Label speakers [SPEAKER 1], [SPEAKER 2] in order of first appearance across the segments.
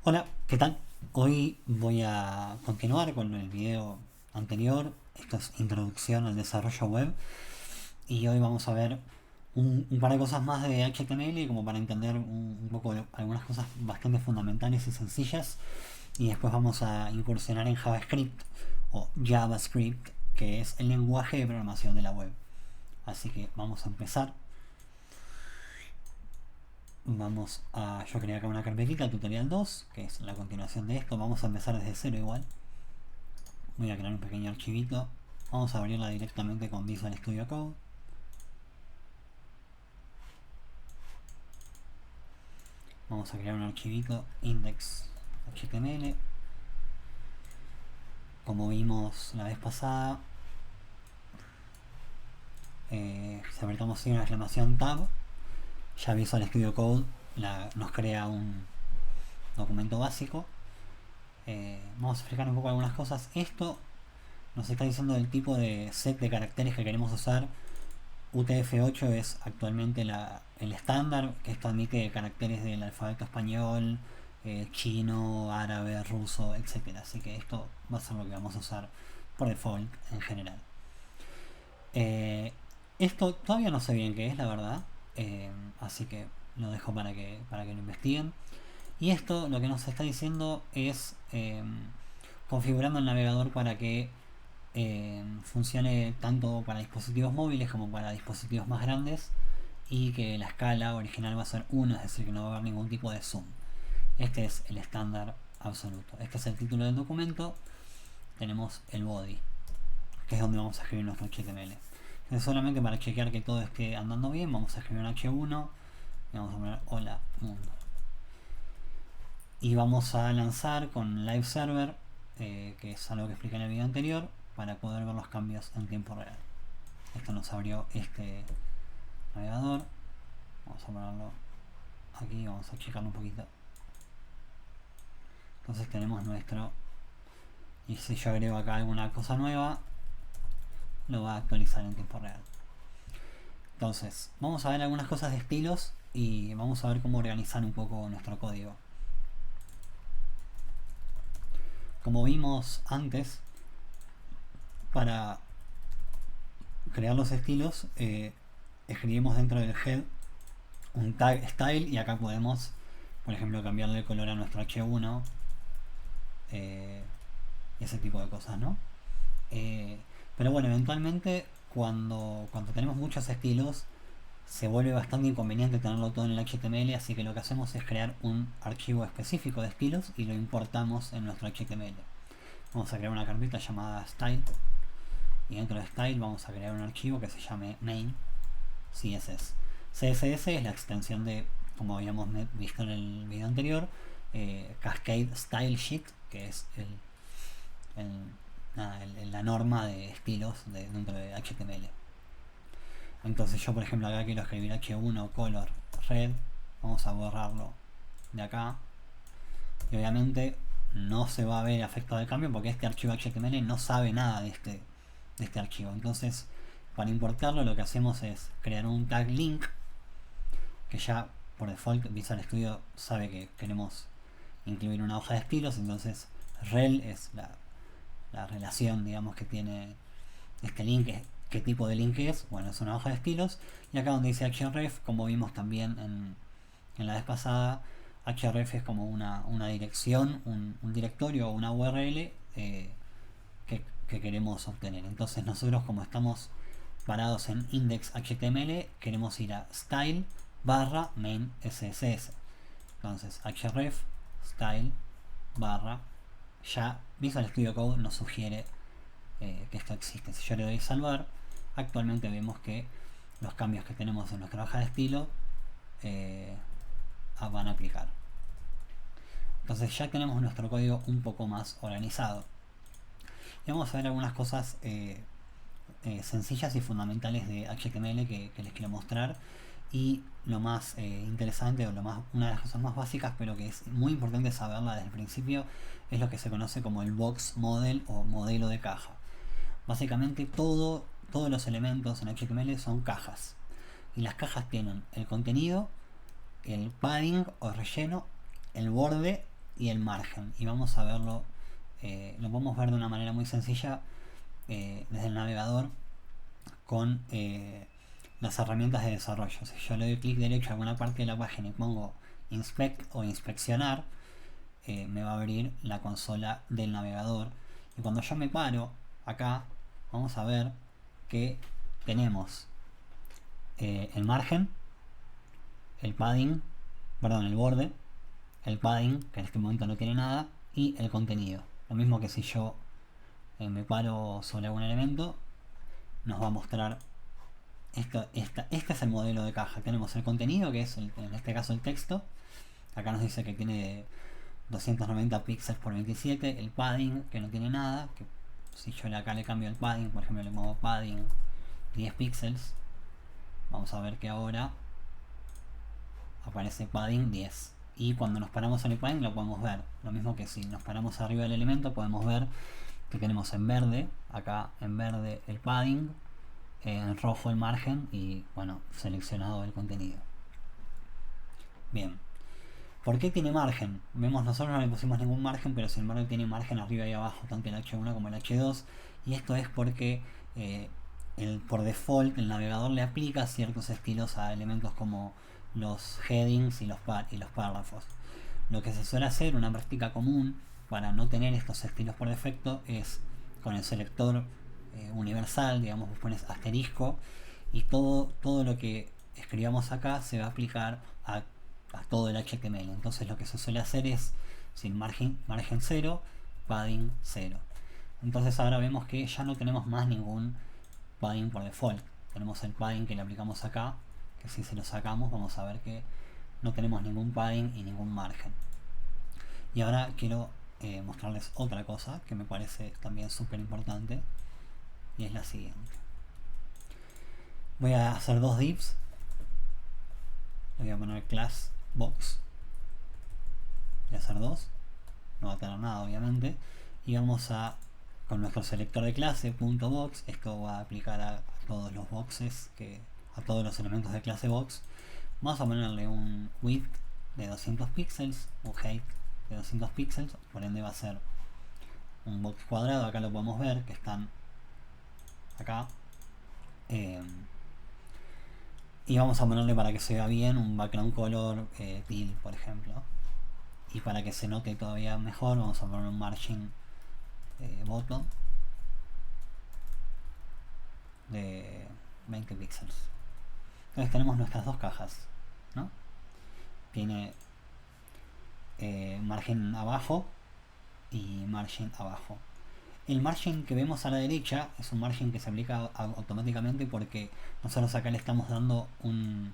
[SPEAKER 1] Hola, ¿qué tal? Hoy voy a continuar con el video anterior. Esto es introducción al desarrollo web. Y hoy vamos a ver un par de cosas más de HTML como para entender un poco algunas cosas bastante fundamentales y sencillas. Y después vamos a incursionar en JavaScript o JavaScript, que es el lenguaje de programación de la web. Así que vamos a empezar. Yo creé acá una carpetita, tutorial 2 que es la continuación de esto. Vamos a empezar desde cero igual. Voy a crear un pequeño archivito. Vamos a abrirla directamente con Visual Studio Code. Vamos a crear un archivito index.html. Como vimos la vez pasada, si apretamos sin una exclamación tab, ya Visual Studio Code nos crea un documento básico. Vamos a explicar un poco algunas cosas. Esto nos está diciendo el tipo de set de caracteres que queremos usar. UTF-8 es actualmente el estándar, que esto admite caracteres del alfabeto español, chino, árabe, ruso, etcétera. Así que esto va a ser lo que vamos a usar por default en general. Eh, Esto todavía no sé bien qué es, la verdad. Así que lo dejo para que lo investiguen. Y esto lo que nos está diciendo es configurando el navegador para que funcione tanto para dispositivos móviles como para dispositivos más grandes, y que la escala original va a ser 1, es decir, que no va a haber ningún tipo de zoom. Este es el estándar absoluto. Este es el título del documento. Tenemos el body, que es donde vamos a escribir nuestro HTML. Entonces, solamente para chequear que todo esté andando bien, vamos a escribir un H1 y vamos a poner hola mundo. Y vamos a lanzar con Live Server, que es algo que expliqué en el video anterior, para poder ver los cambios en tiempo real. Esto nos abrió este navegador. Vamos a ponerlo aquí, vamos a checarlo un poquito. Entonces tenemos nuestro, y si yo agrego acá alguna cosa nueva, lo va a actualizar en tiempo real. Entonces vamos a ver algunas cosas de estilos y vamos a ver cómo organizar un poco nuestro código. Como vimos antes, para crear los estilos, escribimos dentro del head un tag style, y acá podemos, por ejemplo, cambiarle el color a nuestro H1, ese tipo de cosas, ¿no? Pero bueno, eventualmente cuando tenemos muchos estilos se vuelve bastante inconveniente tenerlo todo en el HTML, así que lo que hacemos es crear un archivo específico de estilos y lo importamos en nuestro HTML. Vamos a crear una carpeta llamada style, y dentro de style vamos a crear un archivo que se llame main CSS. CSS es la extensión de, como habíamos visto en el video anterior, Cascade Style Sheet, que es la norma de estilos dentro de HTML. Entonces yo, por ejemplo, acá quiero escribir H1 color red. Vamos a borrarlo de acá. Y obviamente no se va a ver afectado el cambio porque este archivo HTML no sabe nada de este archivo. Entonces, para importarlo, lo que hacemos es crear un tag link, que ya por default Visual Studio sabe que queremos incluir una hoja de estilos. Entonces rel es la relación, digamos, que tiene este link. ¿Qué tipo de link es? Bueno, es una hoja de estilos. Y acá donde dice href, como vimos también en la vez pasada, href es como una dirección, un directorio o una URL que queremos obtener. Entonces nosotros, como estamos parados en index.html, queremos ir a style barra main css. Entonces href style barra, ya Visual Studio Code nos sugiere que esto existe. Si yo le doy salvar, actualmente vemos que los cambios que tenemos en nuestra hoja de estilo van a aplicar. Entonces ya tenemos nuestro código un poco más organizado. Y vamos a ver algunas cosas sencillas y fundamentales de HTML que les quiero mostrar. Y lo más interesante, o una de las cosas más básicas, pero que es muy importante saberla desde el principio, es lo que se conoce como el box model o modelo de caja. Básicamente todos los elementos en HTML son cajas, y las cajas tienen el contenido, el padding o relleno, el borde y el margen, y vamos a verlo, lo podemos ver de una manera muy sencilla desde el navegador con las herramientas de desarrollo. Si yo le doy clic derecho a alguna parte de la página y pongo inspect o inspeccionar, me va a abrir la consola del navegador, y cuando yo me paro acá vamos a ver que tenemos el margen, el padding, perdón, el borde, el padding, que en este momento no tiene nada, y el contenido. Lo mismo que si yo me paro sobre algún elemento, nos va a mostrar este es el modelo de caja. Tenemos el contenido, que es en este caso el texto. Acá nos dice que tiene 290 píxeles por 27. El padding, que no tiene nada, que si yo acá le cambio el padding, por ejemplo le pongo padding 10 píxeles, vamos a ver que ahora aparece padding 10, y cuando nos paramos en el padding lo podemos ver. Lo mismo que si nos paramos arriba del elemento, podemos ver que tenemos en verde, acá en verde el padding, en rojo el margen, y bueno, seleccionado el contenido. Bien, ¿por qué tiene margen? Vemos, nosotros no le pusimos ningún margen, pero sin embargo tiene margen arriba y abajo, tanto el H1 como el H2, y esto es porque por default el navegador le aplica ciertos estilos a elementos como los headings y los párrafos. Lo que se suele hacer, una práctica común para no tener estos estilos por defecto, es con el selector universal, digamos, vos pones asterisco, y todo lo que escribamos acá se va a aplicar a todo el HTML. Entonces lo que se suele hacer es sin margen 0, padding 0. Entonces ahora vemos que ya no tenemos más ningún padding por default. Tenemos el padding que le aplicamos acá, que si se lo sacamos vamos a ver que no tenemos ningún padding y ningún margen. Y ahora quiero mostrarles otra cosa que me parece también súper importante, y es la siguiente. Voy a hacer dos divs. Le voy a poner class box, voy a hacer dos, no va a tener nada obviamente, y vamos a, con nuestro selector de clase .box, esto va a aplicar a todos los boxes, a todos los elementos de clase box. Vamos a ponerle un width de 200 píxeles, un height de 200 píxeles, por ende va a ser un box cuadrado. Acá lo podemos ver que están acá, y vamos a ponerle, para que se vea bien, un background color teal, por ejemplo, y para que se note todavía mejor vamos a poner un margin bottom de 20 píxeles. Entonces tenemos nuestras dos cajas, ¿no? Tiene margen abajo y margen abajo. El margen que vemos a la derecha es un margen que se aplica automáticamente porque nosotros acá le estamos dando un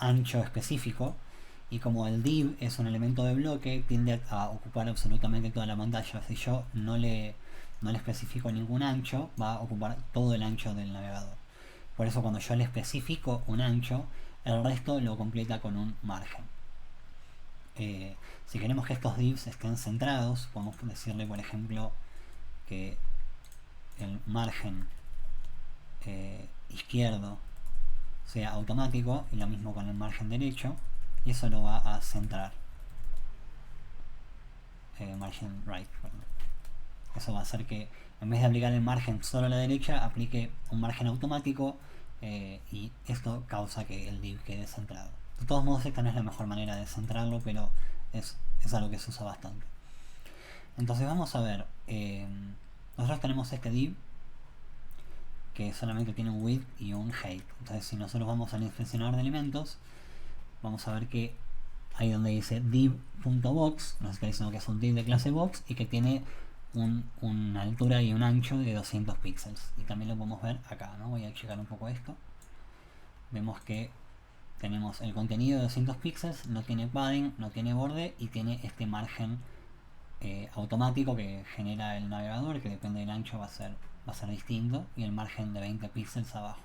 [SPEAKER 1] ancho específico, y como el div es un elemento de bloque, tiende a ocupar absolutamente toda la pantalla. Si yo no le especifico ningún ancho, va a ocupar todo el ancho del navegador. Por eso cuando yo le especifico un ancho, el resto lo completa con un margen. Si queremos que estos divs estén centrados, podemos decirle, por ejemplo, que el margen izquierdo sea automático, y lo mismo con el margen derecho, y eso lo va a centrar. Margin right, perdón. Eso va a hacer que en vez de aplicar el margen solo a la derecha, aplique un margen automático, y esto causa que el div quede centrado. De todos modos, esta no es la mejor manera de centrarlo, pero es algo que se usa bastante. Entonces vamos a ver, nosotros tenemos este div que solamente tiene un width y un height. Entonces si nosotros vamos al inspeccionador de elementos, vamos a ver que ahí donde dice div.box nos está diciendo que es un div de clase box y que tiene una altura y un ancho de 200 píxeles, y también lo podemos ver acá, ¿no? Voy a checar un poco esto. Vemos que tenemos el contenido de 200 píxeles, no tiene padding, no tiene borde, y tiene este margen automático que genera el navegador, que depende del ancho va a ser distinto, y el margen de 20 píxeles abajo.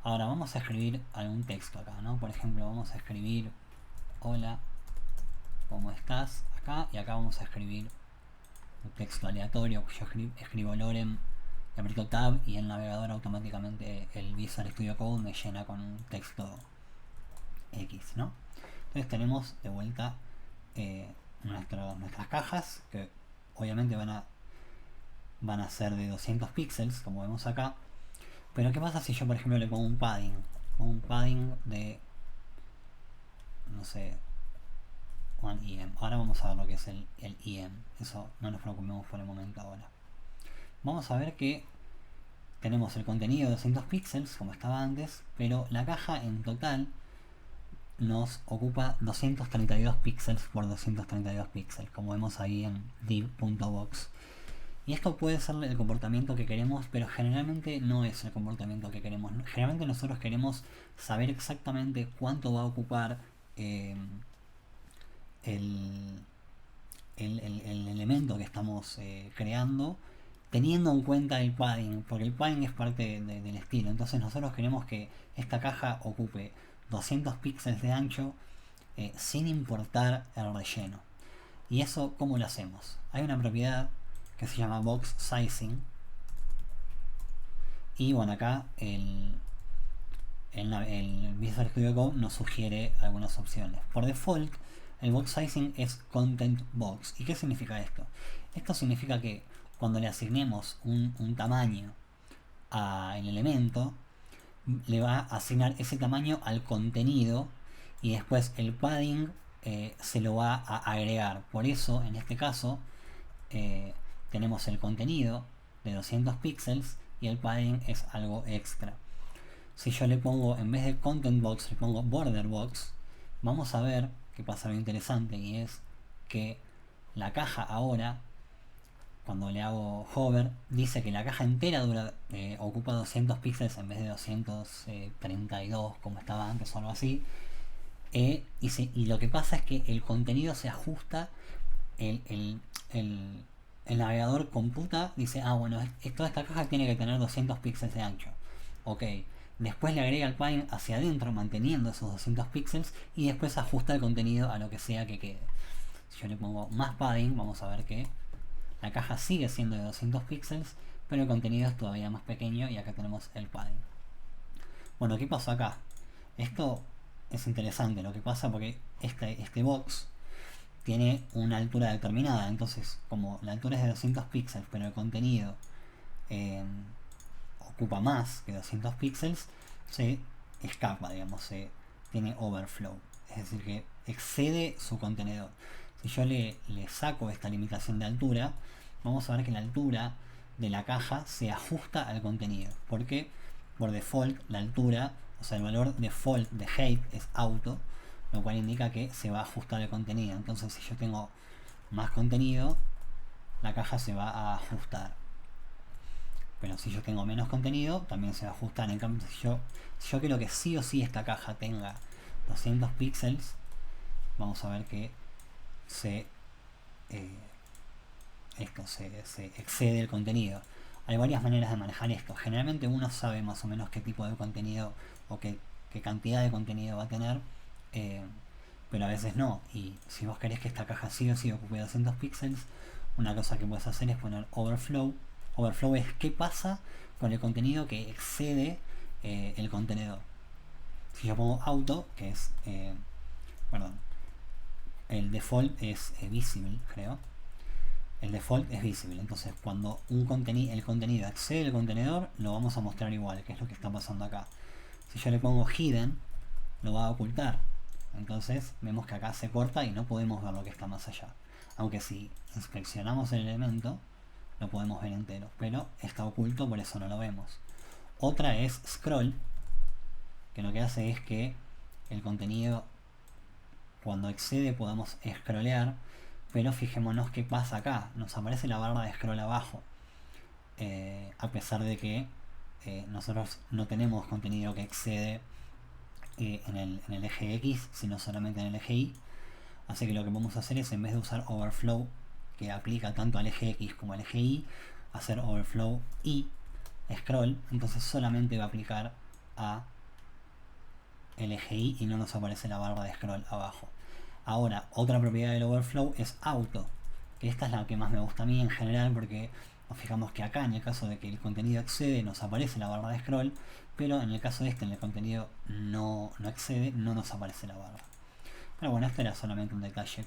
[SPEAKER 1] Ahora vamos a escribir algún texto acá, ¿no? Por ejemplo, vamos a escribir hola, ¿cómo estás? Acá, y acá vamos a escribir un texto aleatorio. Yo escribo lorem, aprieto tab, y el navegador automáticamente, el Visual Studio Code, me llena con un texto X, ¿no? Entonces tenemos de vuelta nuestras cajas, que obviamente van a ser de 200 píxeles, como vemos acá. Pero ¿qué pasa si yo, por ejemplo, le pongo un padding? Un padding de, no sé, 1 EM. Ahora vamos a ver lo que es el EM. Eso no nos preocupemos por el momento ahora. Vamos a ver que tenemos el contenido de 200 píxeles, como estaba antes, pero la caja en total nos ocupa 232 píxeles por 232 píxeles, como vemos ahí en div.box. Y esto puede ser el comportamiento que queremos, pero generalmente no es el comportamiento que queremos. Generalmente nosotros queremos saber exactamente cuánto va a ocupar el elemento que estamos creando, teniendo en cuenta el padding, porque el padding es parte del estilo. Entonces nosotros queremos que esta caja ocupe 200 píxeles de ancho sin importar el relleno. ¿Y eso cómo lo hacemos? Hay una propiedad que se llama box sizing, y bueno, acá el Visual Studio Code nos sugiere algunas opciones. Por default, el box sizing es content box. ¿Y qué significa esto? Esto significa que cuando le asignemos un tamaño al elemento, le va a asignar ese tamaño al contenido, y después el padding se lo va a agregar. Por eso, en este caso, tenemos el contenido de 200 píxeles y el padding es algo extra. Si yo le pongo, en vez de content box, le pongo border box, vamos a ver que pasa algo interesante, y es que la caja ahora, cuando le hago hover, dice que la caja entera ocupa 200 píxeles en vez de 232 como estaba antes o algo así. Y lo que pasa es que el contenido se ajusta, el navegador computa, dice, bueno, toda esta caja tiene que tener 200 píxeles de ancho. Ok, después le agrega el padding hacia adentro, manteniendo esos 200 píxeles, y después ajusta el contenido a lo que sea que quede. Si yo le pongo más padding, vamos a ver que la caja sigue siendo de 200 píxeles, pero el contenido es todavía más pequeño, y acá tenemos el padding. Bueno, ¿qué pasó acá? Esto es interesante lo que pasa, porque este box tiene una altura determinada. Entonces, como la altura es de 200 píxeles, pero el contenido ocupa más que 200 píxeles, se escapa, digamos, tiene overflow. Es decir, que excede su contenedor. Si yo le saco esta limitación de altura, vamos a ver que la altura de la caja se ajusta al contenido, porque por default la altura, o sea, el valor default de height es auto, lo cual indica que se va a ajustar el contenido. Entonces, si yo tengo más contenido, la caja se va a ajustar. Pero si yo tengo menos contenido, también se va a ajustar. En cambio, si yo quiero que sí o sí esta caja tenga 200 píxeles, vamos a ver que se excede el contenido. Hay varias maneras de manejar esto. Generalmente uno sabe más o menos qué tipo de contenido o qué cantidad de contenido va a tener, pero a veces no. Y si vos querés que esta caja sí o sí ocupe 200 píxeles, una cosa que puedes hacer es poner overflow. Overflow es qué pasa con el contenido que excede el contenedor. Si yo pongo auto, que es el default es visible, creo. El default es visible. Entonces, cuando el contenido excede el contenedor, lo vamos a mostrar igual, que es lo que está pasando acá. Si yo le pongo hidden, lo va a ocultar. Entonces, vemos que acá se corta y no podemos ver lo que está más allá. Aunque si inspeccionamos el elemento, lo podemos ver entero, pero está oculto, por eso no lo vemos. Otra es scroll, que lo que hace es que el contenido, cuando excede, podamos scrollear, pero fijémonos qué pasa acá. Nos aparece la barra de scroll abajo, a pesar de que nosotros no tenemos contenido que excede en el eje X, sino solamente en el eje Y. Así que lo que vamos a hacer es, en vez de usar overflow, que aplica tanto al eje X como al eje Y, hacer overflow y scroll. Entonces solamente va a aplicar a el eje Y y no nos aparece la barra de scroll abajo. Ahora, otra propiedad del overflow es auto, que esta es la que más me gusta a mí en general, porque nos fijamos que acá, en el caso de que el contenido excede, nos aparece la barra de scroll, pero en el caso de en el contenido no excede, no nos aparece la barra. Pero bueno, esto era solamente un detalle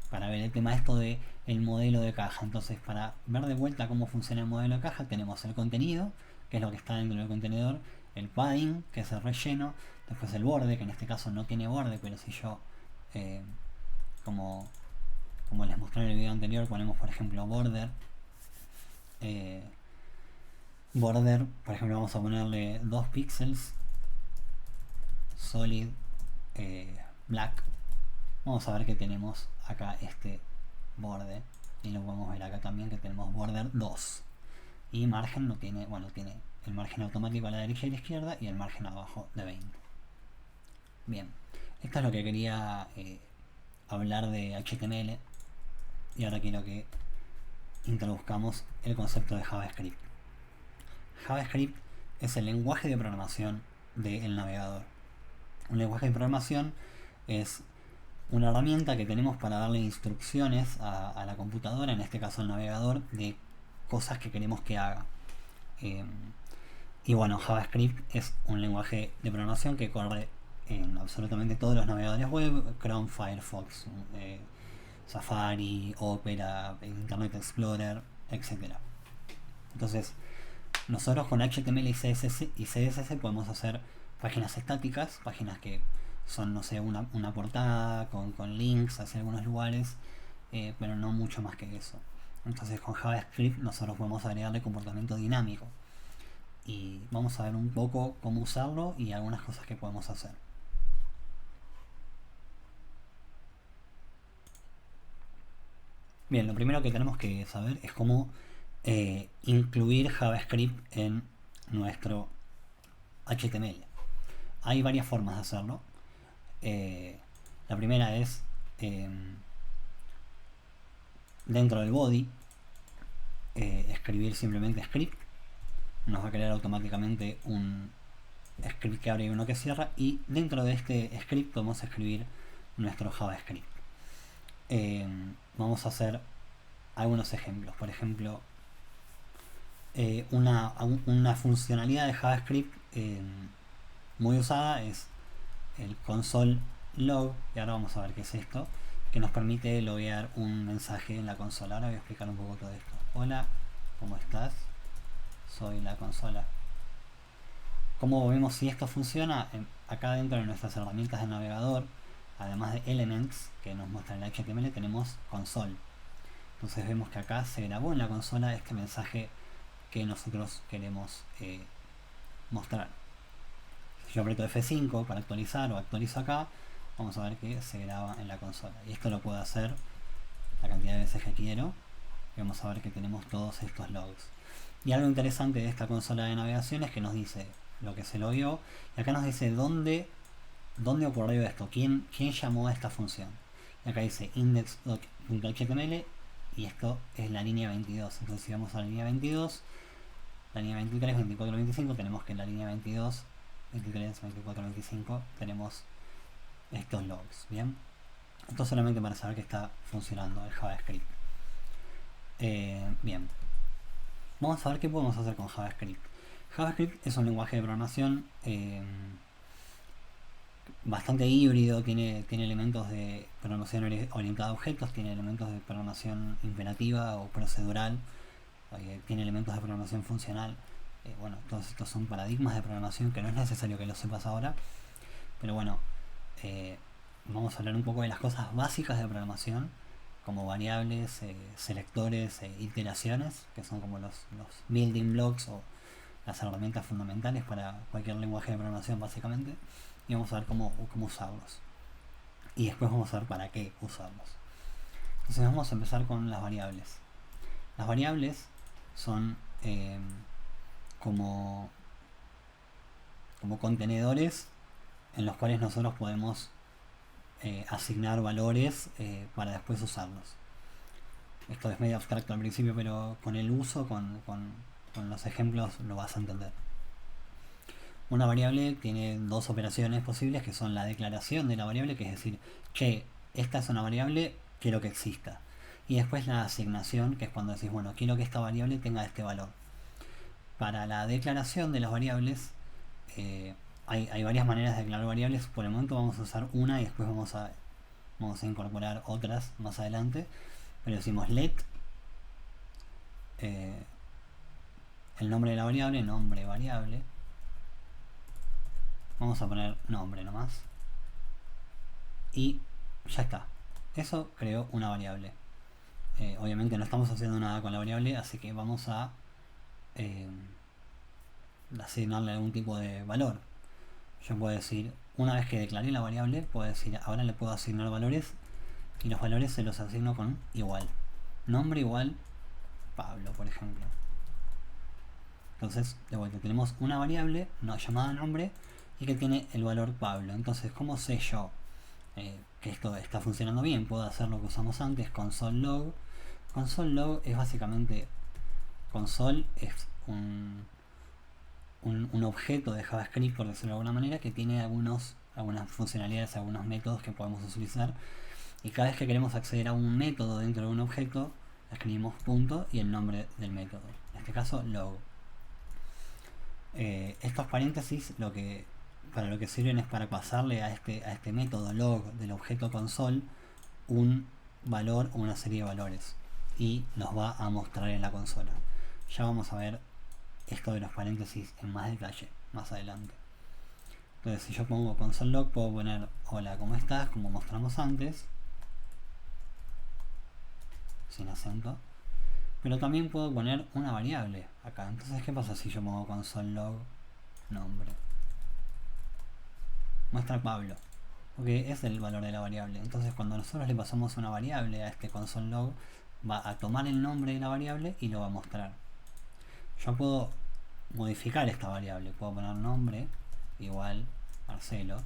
[SPEAKER 1] para ver el tema esto de el modelo de caja. Entonces, para ver de vuelta cómo funciona el modelo de caja, tenemos el contenido, que es lo que está dentro del contenedor, el padding, que es el relleno, después el borde, que en este caso no tiene borde, pero si yo, eh, como, como les mostré en el video anterior, ponemos por ejemplo border, eh, border, por ejemplo, vamos a ponerle 2 píxeles, solid, black. Vamos a ver que tenemos acá este borde, y lo podemos ver acá también que tenemos border 2, y margen no tiene, bueno, tiene el margen automático a la derecha y a la izquierda y el margen abajo de 20. Bien, esto es lo que quería hablar de HTML, y ahora quiero que introduzcamos el concepto de JavaScript. JavaScript es el lenguaje de programación del navegador. Un lenguaje de programación es una herramienta que tenemos para darle instrucciones a la computadora, en este caso al navegador, de cosas que queremos que haga. Y bueno, JavaScript es un lenguaje de programación que corre en absolutamente todos los navegadores web: Chrome, Firefox, Safari, Opera, Internet Explorer, etc. Entonces, nosotros con HTML y CSS podemos hacer páginas estáticas, páginas que son, no sé, una portada con links hacia algunos lugares, pero no mucho más que eso. Entonces con JavaScript nosotros podemos agregarle comportamiento dinámico, y vamos a ver un poco cómo usarlo y algunas cosas que podemos hacer. Bien, lo primero que tenemos que saber es cómo incluir JavaScript en nuestro HTML. Hay varias formas de hacerlo. La primera es dentro del body escribir simplemente script. Nos va a crear automáticamente un script que abre y uno que cierra, y dentro de este script podemos escribir nuestro JavaScript. Vamos a hacer algunos ejemplos. Por ejemplo, una funcionalidad de JavaScript muy usada es el console log, y ahora vamos a ver qué es esto, que nos permite loguear un mensaje en la consola. Ahora voy a explicar un poco todo esto. Hola, ¿cómo estás? Soy la consola. ¿Cómo vemos si esto funciona? Acá dentro de nuestras herramientas de navegador, además de Elements, que nos muestra el HTML, tenemos console. Entonces vemos que acá se grabó en la consola este mensaje que nosotros queremos mostrar. Si yo aprieto F5 para actualizar o actualizo acá, vamos a ver que se graba en la consola. Y esto lo puedo hacer la cantidad de veces que quiero. Y vamos a ver que tenemos todos estos logs. Y algo interesante de esta consola de navegación es que nos dice lo que se logueó, y acá nos dice dónde ocurrió esto, quién llamó a esta función. Y acá dice index.html, y esto es la línea 22. Entonces si vamos a la línea 22, la línea 23, 24, 25, tenemos que en la línea 22, 23, 24, 25 tenemos estos logs. Bien, esto solamente para saber que está funcionando el JavaScript. Bien, vamos a ver qué podemos hacer con JavaScript. JavaScript es un lenguaje de programación bastante híbrido, tiene elementos de programación orientada a objetos, tiene elementos de programación imperativa o procedural, tiene elementos de programación funcional. Bueno, todos estos son paradigmas de programación que no es necesario que lo sepas ahora, pero bueno, vamos a hablar un poco de las cosas básicas de programación, como variables, selectores, iteraciones, que son como los building blocks o las herramientas fundamentales para cualquier lenguaje de programación básicamente, y vamos a ver cómo usarlos, y después vamos a ver para qué usarlos. Entonces vamos a empezar con las variables. Las variables son como contenedores en los cuales nosotros podemos asignar valores para después usarlos. Esto es medio abstracto al principio, pero con el uso, con los ejemplos lo vas a entender. Una variable tiene dos operaciones posibles, que son la declaración de la variable, que es decir, che, esta es una variable, quiero que exista. Y después la asignación, que es cuando decís, bueno, quiero que esta variable tenga este valor. Para la declaración de las variables, hay varias maneras de declarar variables. Por el momento vamos a usar una, y después vamos a Vamos a incorporar otras más adelante, pero decimos let el nombre de la variable, nombre variable. Vamos a poner nombre nomás. Y ya está. Eso creó una variable. Obviamente no estamos haciendo nada con la variable, así que vamos a asignarle algún tipo de valor. Yo puedo decir, una vez que declaré la variable, puedo decir, ahora le puedo asignar valores, y los valores se los asigno con igual. Nombre igual Pablo, por ejemplo. Entonces, de vuelta, tenemos una variable no llamada nombre y que tiene el valor Pablo. Entonces, ¿cómo sé yo que esto está funcionando bien? Puedo hacer lo que usamos antes, console log. Console log es básicamente, console es un objeto de JavaScript, por decirlo de alguna manera, que tiene algunas funcionalidades, algunos métodos que podemos utilizar. Y cada vez que queremos acceder a un método dentro de un objeto, escribimos punto y el nombre del método. En este caso, log. Estos paréntesis para lo que sirven es para pasarle a este método log del objeto console un valor o una serie de valores, y nos va a mostrar en la consola. Ya vamos a ver esto de los paréntesis en más detalle más adelante. Entonces, si yo pongo console log, puedo poner hola, ¿cómo estás?, como mostramos antes, sin acento. Pero también puedo poner una variable acá. Entonces, ¿qué pasa si yo pongo console log nombre? Muestra Pablo, porque es el valor de la variable. Entonces, cuando nosotros le pasamos una variable a este console log, va a tomar el nombre de la variable y lo va a mostrar. Yo puedo modificar esta variable. Puedo poner nombre igual Marcelo.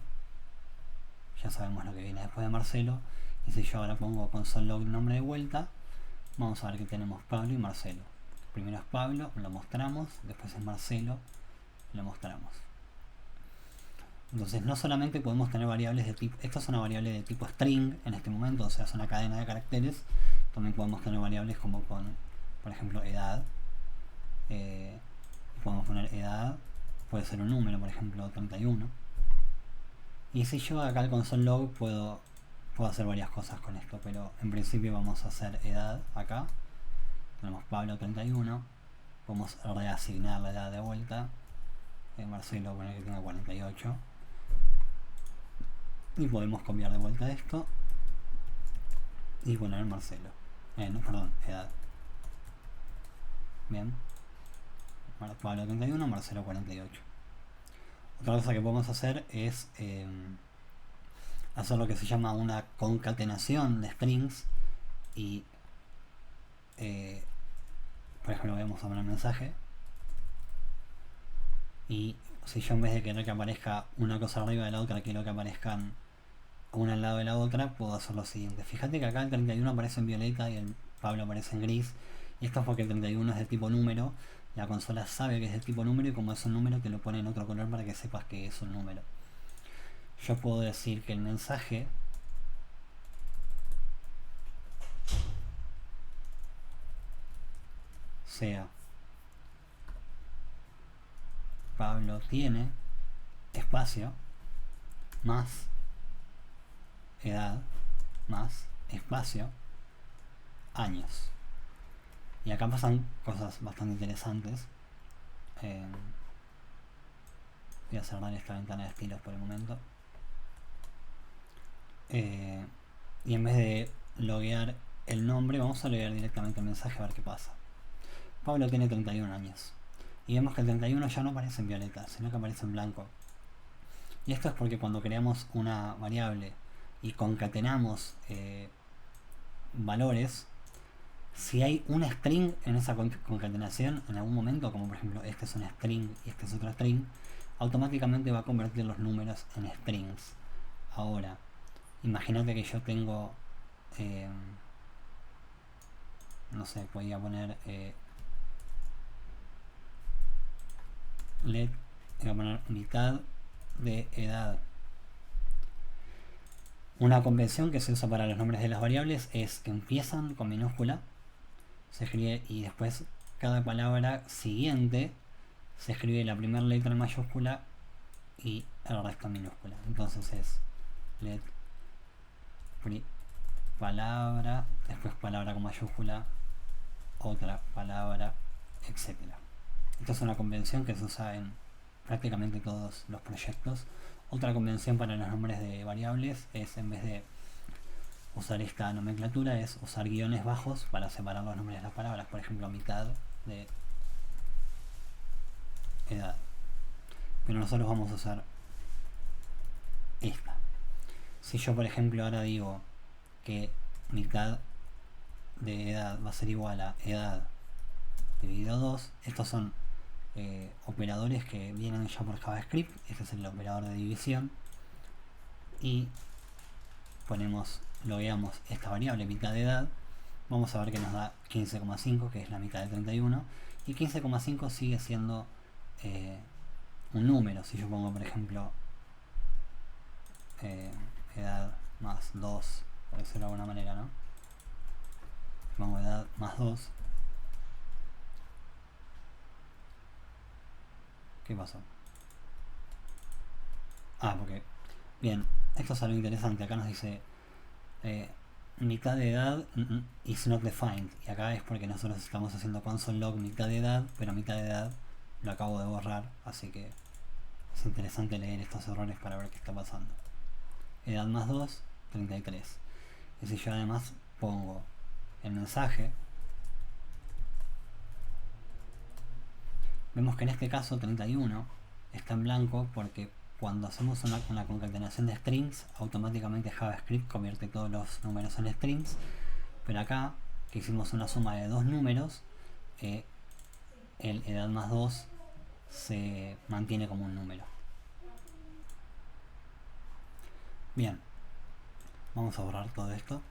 [SPEAKER 1] Ya sabemos lo que viene después de Marcelo. Y si yo ahora pongo console log nombre de vuelta, vamos a ver que tenemos Pablo y Marcelo. Primero es Pablo, lo mostramos. Después es Marcelo, lo mostramos. Entonces, no solamente podemos tener variables de tipo, esto es una variable de tipo string en este momento, o sea, es una cadena de caracteres. También podemos tener variables como con, por ejemplo, edad. Podemos poner edad, puede ser un número, por ejemplo 31. Y si yo acá al console log puedo hacer varias cosas con esto, pero en principio vamos a hacer edad acá. Tenemos Pablo 31. Podemos reasignar la edad de vuelta. Marcelo, poner que tenga 48. Y podemos copiar de vuelta esto y poner Marcelo. Perdón, edad. Bien. Pablo 31, Marcelo 48. Otra cosa que podemos hacer es hacer lo que se llama una concatenación de strings. Y por ejemplo, vamos a poner mensaje, y si yo en vez de querer que aparezca una cosa arriba de la otra, quiero que aparezcan una al lado de la otra, puedo hacer lo siguiente. Fíjate que acá el 31 aparece en violeta y el Pablo aparece en gris, y esto es porque el 31 es de tipo número. La consola sabe que es de tipo número, y como es un número te lo pone en otro color para que sepas que es un número. Yo puedo decir que el mensaje sea Pablo tiene espacio más edad más espacio años. Y acá pasan cosas bastante interesantes. Voy a cerrar esta ventana de estilos por el momento. Y en vez de loguear el nombre, vamos a loguear directamente el mensaje a ver qué pasa. Pablo tiene 31 años. Y vemos que el 31 ya no aparece en violeta, sino que aparece en blanco. Y esto es porque cuando creamos una variable y concatenamos valores, si hay una string en esa concatenación en algún momento, como por ejemplo este es una string y este es otra string, automáticamente va a convertir los números en strings. Ahora, imagínate que yo tengo no sé, podría poner let, voy a poner mitad de edad. Una convención que se usa para los nombres de las variables es que empiezan con minúscula, se escribe, y después cada palabra siguiente se escribe la primera letra en mayúscula y el resto en minúscula. Entonces es let palabra, después palabra con mayúscula, otra palabra, etcétera. Esta es una convención que se usa en prácticamente todos los proyectos. Otra convención para los nombres de variables es, en vez de usar esta nomenclatura, es usar guiones bajos para separar los nombres de las palabras. Por ejemplo, mitad de edad. Pero nosotros vamos a usar esta. Si yo, por ejemplo, ahora digo que mitad de edad va a ser igual a edad dividido 2, estos son operadores que vienen ya por JavaScript. Este es el operador de división, y logueamos esta variable mitad de edad. Vamos a ver que nos da 15,5, que es la mitad de 31, y 15,5 sigue siendo un número. Si yo pongo, por ejemplo, edad más 2, por decirlo de alguna manera, ¿no? Pongo edad más 2. ¿Qué pasó? Porque... Bien, esto es algo interesante. Acá nos dice mitad de edad is not defined. Y acá es porque nosotros estamos haciendo console log mitad de edad, pero mitad de edad lo acabo de borrar. Así que es interesante leer estos errores para ver qué está pasando. Edad más 2, 33. Y si yo además pongo el mensaje, vemos que en este caso 31 está en blanco porque cuando hacemos una concatenación de strings, automáticamente JavaScript convierte todos los números en strings. Pero acá, que hicimos una suma de dos números, el edad más 2 se mantiene como un número. Bien, vamos a borrar todo esto.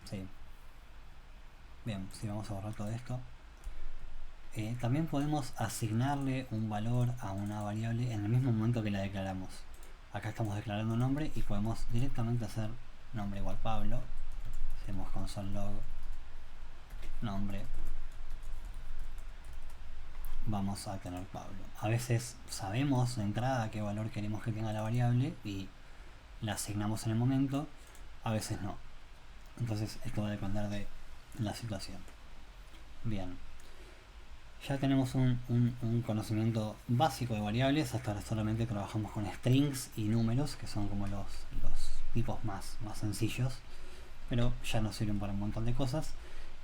[SPEAKER 1] Sí. Bien, sí, vamos a borrar todo esto. También podemos asignarle un valor a una variable en el mismo momento que la declaramos. Acá estamos declarando un nombre y podemos directamente hacer nombre igual Pablo. Hacemos console log nombre. Vamos a tener Pablo. A veces sabemos de entrada qué valor queremos que tenga la variable y la asignamos en el momento, a veces no. Entonces esto va a depender de la situación. Bien, ya tenemos un conocimiento básico de variables. Hasta ahora solamente trabajamos con strings y números, que son como los tipos más sencillos, pero ya nos sirven para un montón de cosas.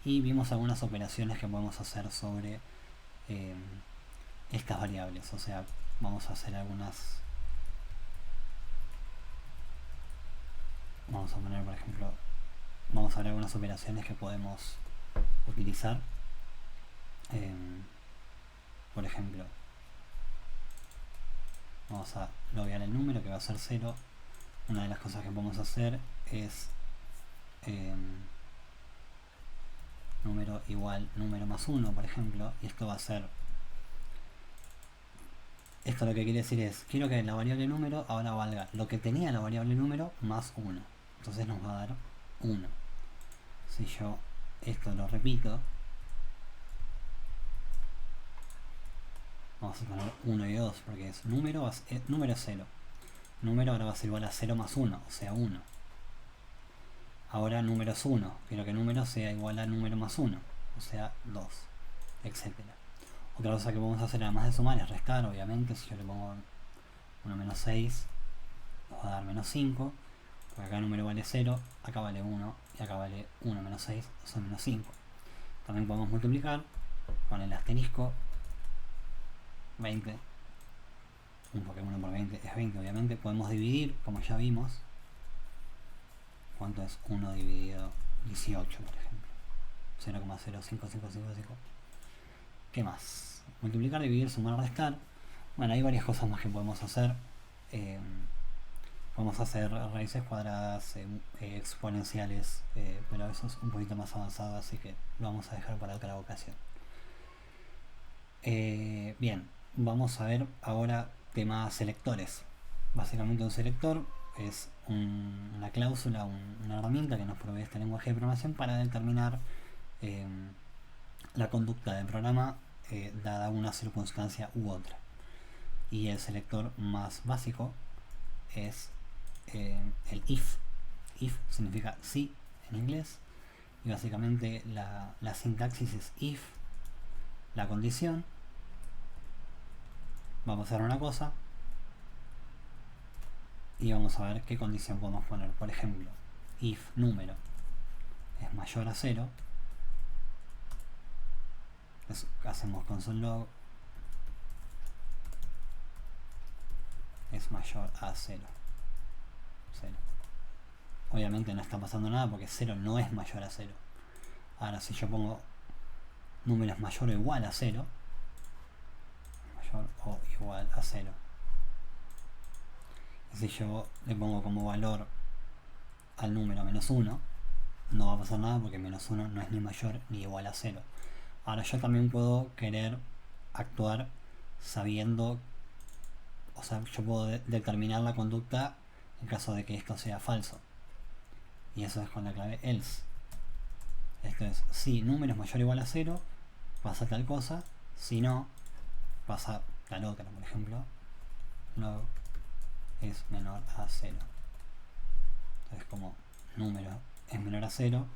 [SPEAKER 1] Y vimos algunas operaciones que podemos hacer sobre estas variables. O sea, vamos a hacer algunas... Vamos a poner, por ejemplo, vamos a ver algunas operaciones que podemos utilizar. Por ejemplo, vamos a loguear el número, que va a ser 0. Una de las cosas que podemos hacer es número igual número más 1, por ejemplo, y esto va a ser... Esto lo que quiere decir es, quiero que la variable número ahora valga lo que tenía la variable número más 1. Entonces nos va a dar 1. Si yo esto lo repito, vamos a poner 1 y 2 porque es número 0. Número ahora va a ser igual a 0 más 1, o sea 1. Ahora número es 1, quiero que número sea igual a número más 1, o sea 2, etc. Otra cosa que podemos hacer además de sumar es restar, obviamente. Si yo le pongo 1 menos 6, nos va a dar menos 5, porque acá el número vale 0, acá vale 1, y acá vale 1 menos 6, o sea menos 5. También podemos multiplicar con el asterisco 20, porque 1 por 20 es 20, obviamente. Podemos dividir, como ya vimos. ¿Cuánto es 1 dividido 18, por ejemplo? 0,05555. ¿Qué más? Multiplicar, dividir, sumar, restar. Bueno, hay varias cosas más que podemos hacer. Podemos hacer raíces cuadradas, exponenciales, pero eso es un poquito más avanzado, así que lo vamos a dejar para otra ocasión. Bien, vamos a ver ahora tema selectores. Básicamente un selector es una cláusula, una herramienta que nos provee este lenguaje de programación para determinar la conducta del programa dada una circunstancia u otra. Y el selector más básico es el if. If significa sí en inglés, y básicamente la sintaxis es if, la condición, vamos a hacer una cosa y vamos a ver qué condición podemos poner. Por ejemplo, if número es mayor a 0, hacemos console log es mayor a 0. Obviamente no está pasando nada porque 0 no es mayor a 0. Ahora si yo pongo número es mayor o igual a 0, mayor o igual a 0, y si yo le pongo como valor al número -1, no va a pasar nada porque -1 no es ni mayor ni igual a 0. Ahora yo también puedo querer actuar sabiendo, o sea, yo puedo determinar la conducta en caso de que esto sea falso, y eso es con la clave else. Esto es, si número es mayor o igual a 0, pasa tal cosa, si no, pasa tal otra. Por ejemplo, log es menor a 0. Entonces, como número es menor a 0,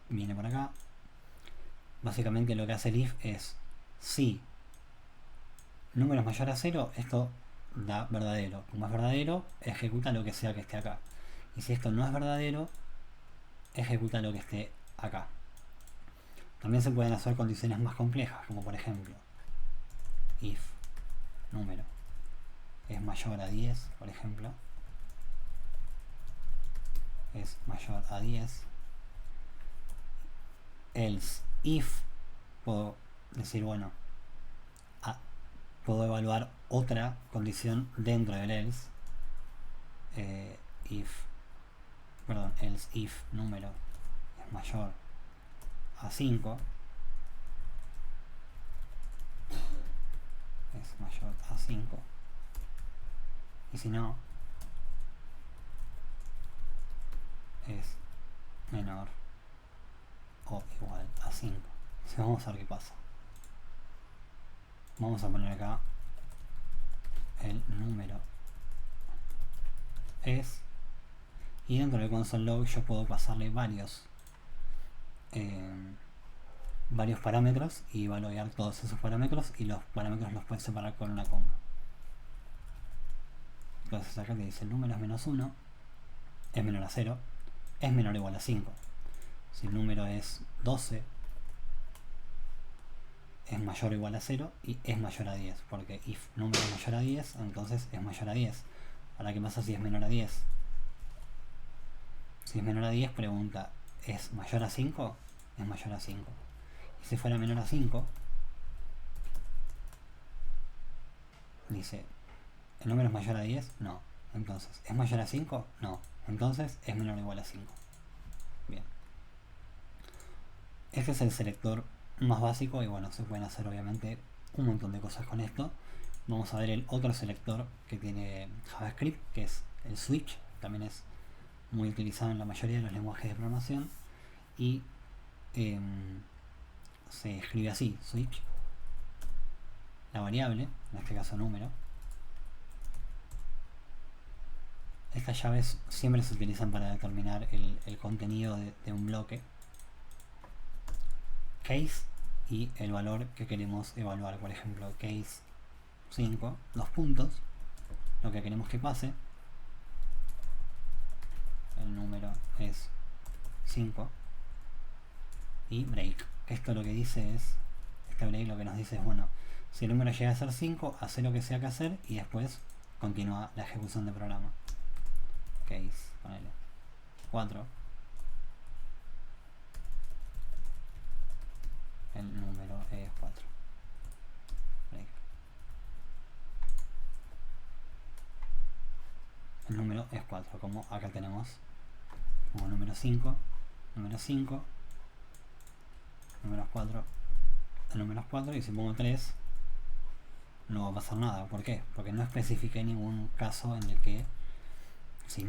[SPEAKER 1] viene por acá. Básicamente lo que hace el if es, si número es mayor a 0, esto da verdadero. Como es verdadero, ejecuta lo que sea que esté acá. Y si esto no es verdadero, ejecuta lo que esté acá. También se pueden hacer condiciones más complejas, como por ejemplo, if número es mayor a 10, por ejemplo, es mayor a 10, else if, puedo decir, bueno, puedo evaluar otra condición dentro del else, else if número es mayor a 5, es mayor a 5, y si no, es menor o igual a 5. Entonces vamos a ver qué pasa. Vamos a poner acá el número es, y dentro del console log yo puedo pasarle varios parámetros y evaluar todos esos parámetros, y los parámetros los puedes separar con una coma. Entonces acá te dice el número es -1, es menor a 0, es menor o igual a 5. Si el número es 12, es mayor o igual a 0 y es mayor a 10, porque if número es mayor a 10, entonces es mayor a 10. Ahora, ¿qué pasa si es menor a 10? Si es menor a 10, pregunta, ¿es mayor a 5? Es mayor a 5. Y si fuera menor a 5, dice, ¿el número es mayor a 10? No. Entonces, ¿es mayor a 5? No. Entonces, es menor o igual a 5. Bien. Este es el selector más básico, y bueno, se pueden hacer obviamente un montón de cosas con esto. Vamos a ver el otro selector que tiene JavaScript, que es el switch. También es muy utilizado en la mayoría de los lenguajes de programación, y se escribe así, switch, la variable, en este caso número. Estas llaves siempre se utilizan para determinar el contenido de un bloque, case y el valor que queremos evaluar. Por ejemplo, case 5, 2 puntos, lo que queremos que pase, el número es 5, y break. Esto lo que dice es, este break lo que nos dice es, bueno, si el número llega a ser 5, hace lo que sea que hacer y después continúa la ejecución del programa. Case, ponele 4, el número es 4. Break. El número es 4, como acá tenemos como número 5, número 5, número 4, el número es 4, y si pongo 3 no va a pasar nada. ¿Por qué? Porque no especifiqué ningún caso en el que si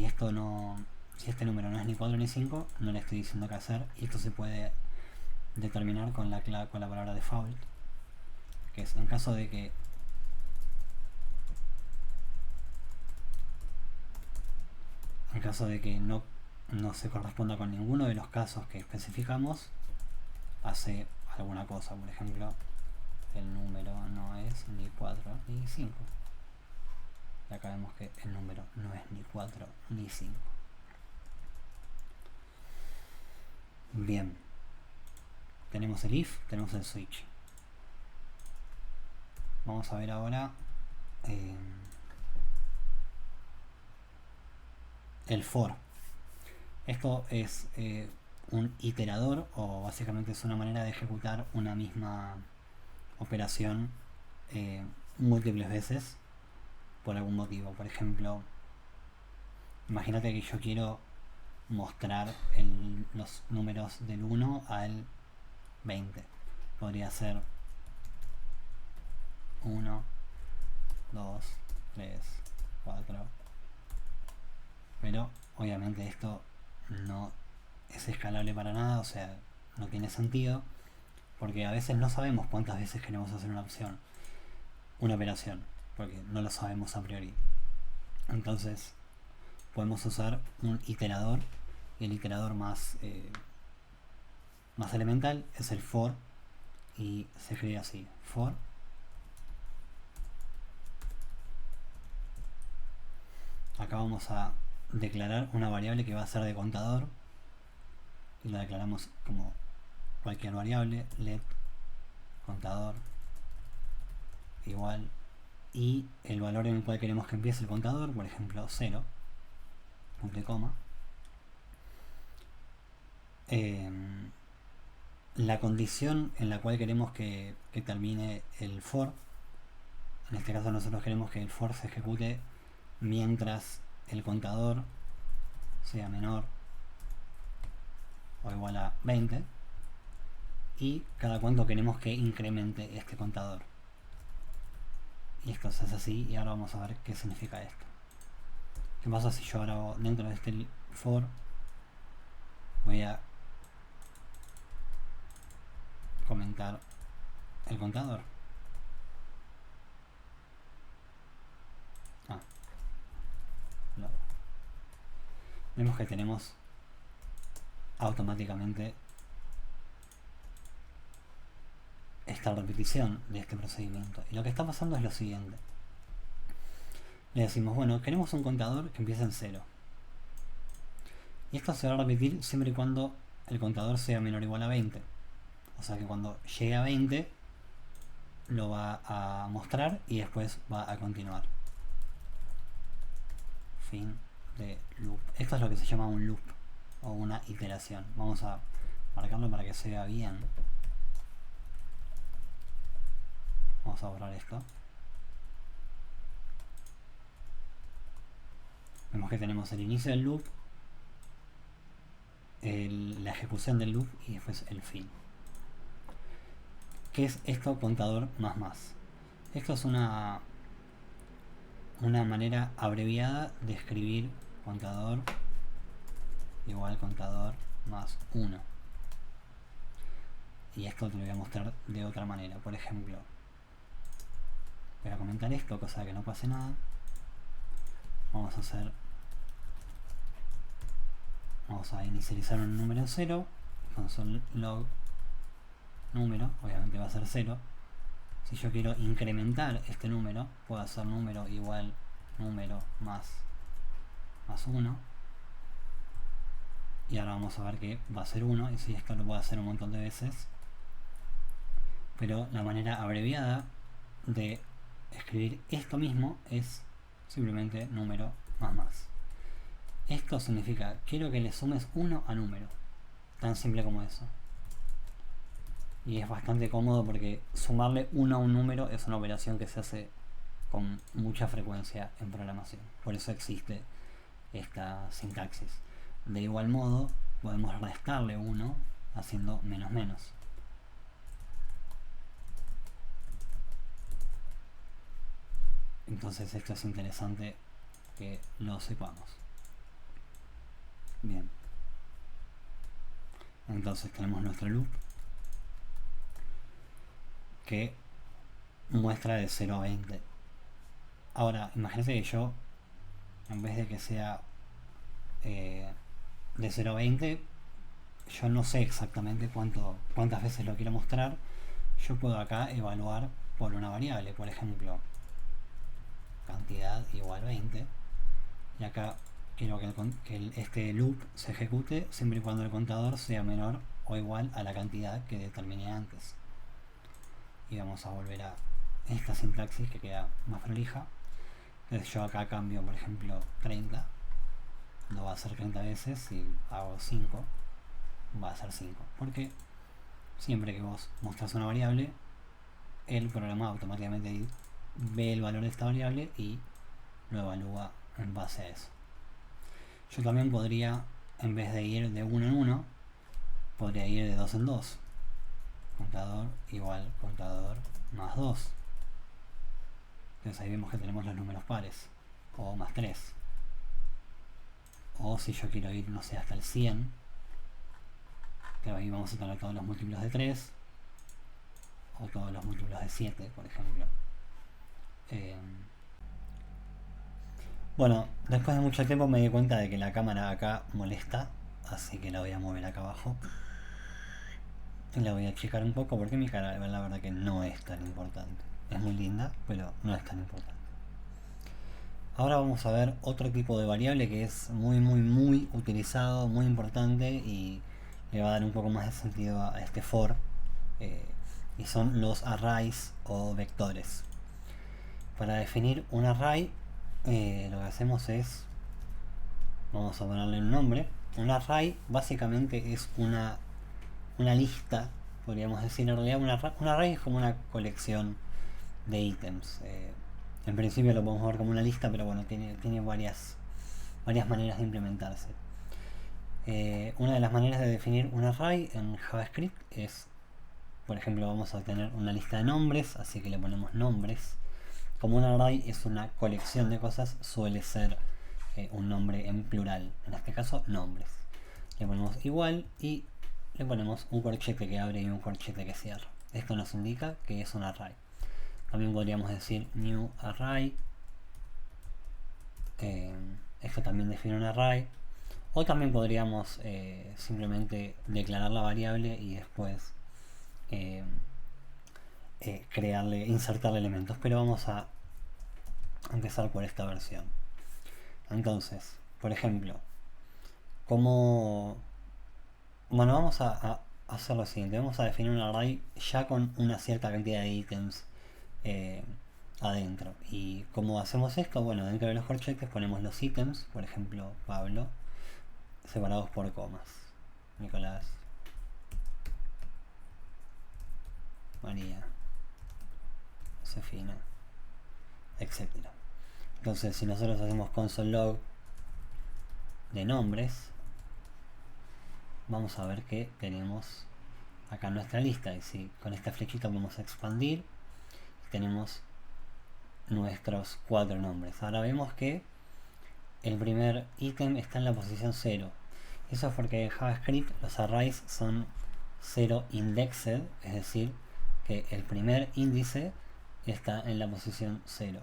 [SPEAKER 1] este número no es ni 4 ni 5, no le estoy diciendo qué hacer, y esto se puede determinar con la palabra default, que es en caso de que En caso de que no se corresponda con ninguno de los casos que especificamos, hace alguna cosa. Por ejemplo, el número no es ni 4 ni 5. Y acá vemos que el número no es ni 4 ni 5. Bien. Tenemos el if, tenemos el switch. Vamos a ver ahora el for. Esto es un iterador, o básicamente es una manera de ejecutar una misma operación múltiples veces por algún motivo. Por ejemplo, imagínate que yo quiero mostrar los números del 1 al 20. Podría ser 1, 2, 3, 4. Pero obviamente esto no es escalable para nada, o sea, no tiene sentido, porque a veces no sabemos cuántas veces queremos hacer una operación, porque no lo sabemos a priori. Entonces podemos usar un iterador, y el iterador más elemental es el for, y se escribe así: for acá vamos a declarar una variable que va a ser de contador, y la declaramos como cualquier variable, let contador igual, y el valor en el cual queremos que empiece el contador, por ejemplo 0, punto y coma. La condición en la cual queremos que termine el for, en este caso nosotros queremos que el for se ejecute mientras el contador sea menor o igual a 20, y cada cuánto queremos que incremente este contador. Y esto se hace así, y ahora vamos a ver qué significa esto. ¿Qué pasa si yo ahora dentro de este for voy a comentar el contador? No. Vemos que tenemos automáticamente esta repetición de este procedimiento, y lo que está pasando es lo siguiente. Le decimos, bueno, queremos un contador que empiece en 0, y esto se va a repetir siempre y cuando el contador sea menor o igual a 20. O sea que cuando llegue a 20 lo va a mostrar y después va a continuar. Fin de loop. Esto es lo que se llama un loop o una iteración. Vamos a marcarlo para que se vea bien. Vamos a borrar esto. Vemos que tenemos el inicio del loop, la ejecución del loop y después el fin. ¿Qué es esto? Contador más más. Esto es una manera abreviada de escribir contador igual contador más 1. Y esto te lo voy a mostrar de otra manera. Por ejemplo, voy a comentar esto, cosa que no pase nada. Vamos a inicializar un número en 0, console log número, obviamente va a ser 0. Si yo quiero incrementar este número, puedo hacer número igual número más 1, y ahora vamos a ver que va a ser 1, y si esto lo puedo hacer un montón de veces, pero la manera abreviada de escribir esto mismo es simplemente número más más. Esto significa, quiero que le sumes 1 a número, tan simple como eso. Y es bastante cómodo porque sumarle 1 a un número es una operación que se hace con mucha frecuencia en programación. Por eso existe esta sintaxis. De igual modo, podemos restarle 1 haciendo menos menos. Entonces esto es interesante que lo sepamos. Bien. Entonces tenemos nuestro loop que muestra de 0 a 20. Ahora, imagínate que yo, en vez de que sea de 0 a 20, yo no sé exactamente cuántas veces lo quiero mostrar. Yo puedo acá evaluar por una variable, por ejemplo, cantidad igual 20, y acá quiero que este loop se ejecute siempre y cuando el contador sea menor o igual a la cantidad que determiné antes. Y vamos a volver a esta sintaxis que queda más prolija. Entonces yo acá cambio, por ejemplo, 30, no va a ser 30 veces. Si hago 5, va a ser 5, porque siempre que vos mostrás una variable, el programa automáticamente ve el valor de esta variable y lo evalúa en base a eso. Yo también podría, en vez de ir de 1 en 1, podría ir de 2 en 2. Contador igual contador más 2. Entonces ahí vemos que tenemos los números pares. O más 3. O si yo quiero ir, no sé, hasta el 100, que ahí vamos a tener todos los múltiplos de 3. O todos los múltiplos de 7, por ejemplo. Bueno, después de mucho tiempo me di cuenta de que la cámara acá molesta. Así que la voy a mover acá abajo. Y la voy a checar un poco porque mi cara, la verdad que no es tan importante. Es muy linda, pero no es tan importante. Ahora vamos a ver otro tipo de variable que es muy utilizado, muy importante y le va a dar un poco más de sentido a este for. Y son los arrays o vectores. Para definir un array, lo que hacemos es, vamos a ponerle un nombre. Un array básicamente es una lista, podríamos decir. En realidad un array es como una colección de ítems. En principio lo podemos ver como una lista, pero bueno, tiene varias maneras de implementarse. Una de las maneras de definir un array en JavaScript es, por ejemplo, vamos a tener una lista de nombres, así que le ponemos nombres. Como un array es una colección de cosas, suele ser un nombre en plural, en este caso nombres. Le ponemos igual y le ponemos un corchete que abre y un corchete que cierra. Esto nos indica que es un array. También podríamos decir new array. Esto también define un array. O también podríamos simplemente declarar la variable y después insertarle elementos. Pero vamos a empezar por esta versión. Entonces, por ejemplo, vamos a hacer lo siguiente. Vamos a definir un array ya con una cierta cantidad de ítems adentro. ¿Y cómo hacemos esto? Bueno, dentro de los corchetes ponemos los ítems, por ejemplo, Pablo, separados por comas. Nicolás, María, Josefina, etc. Entonces, si nosotros hacemos console log de nombres, vamos a ver que tenemos acá nuestra lista. Y si con esta flechita vamos a expandir, tenemos nuestros 4 nombres. Ahora vemos que el primer ítem está en la posición 0. Eso es porque en JavaScript los arrays son 0 indexed, es decir, que el primer índice está en la posición 0.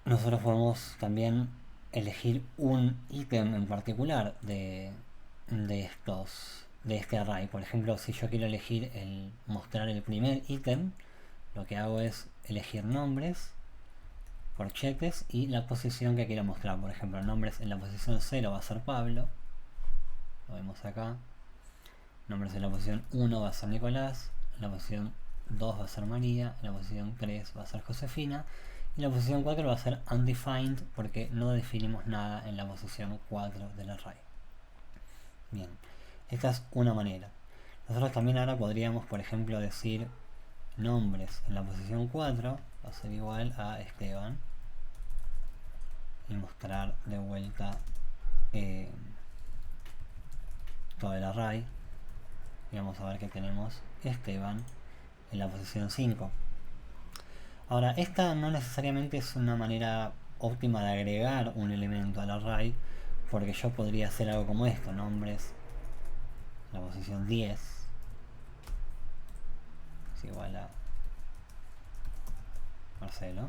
[SPEAKER 1] Nosotros podemos también elegir un ítem en particular de este array. Por ejemplo, si yo quiero elegir mostrar el primer ítem, lo que hago es elegir nombres, corchetes y la posición que quiero mostrar. Por ejemplo, nombres en la posición 0 va a ser Pablo, lo vemos acá. Nombres en la posición 1 va a ser Nicolás, en la posición 2 va a ser María, en la posición 3 va a ser Josefina y la posición 4 va a ser undefined porque no definimos nada en la posición 4 del array. Bien, esta es una manera. Nosotros también ahora podríamos, por ejemplo, decir nombres en la posición 4 va a ser igual a Esteban y mostrar de vuelta todo el array. Y vamos a ver que tenemos Esteban en la posición 5. Ahora, esta no necesariamente es una manera óptima de agregar un elemento al array, porque yo podría hacer algo como esto: nombres en la posición 10 es igual a Marcelo.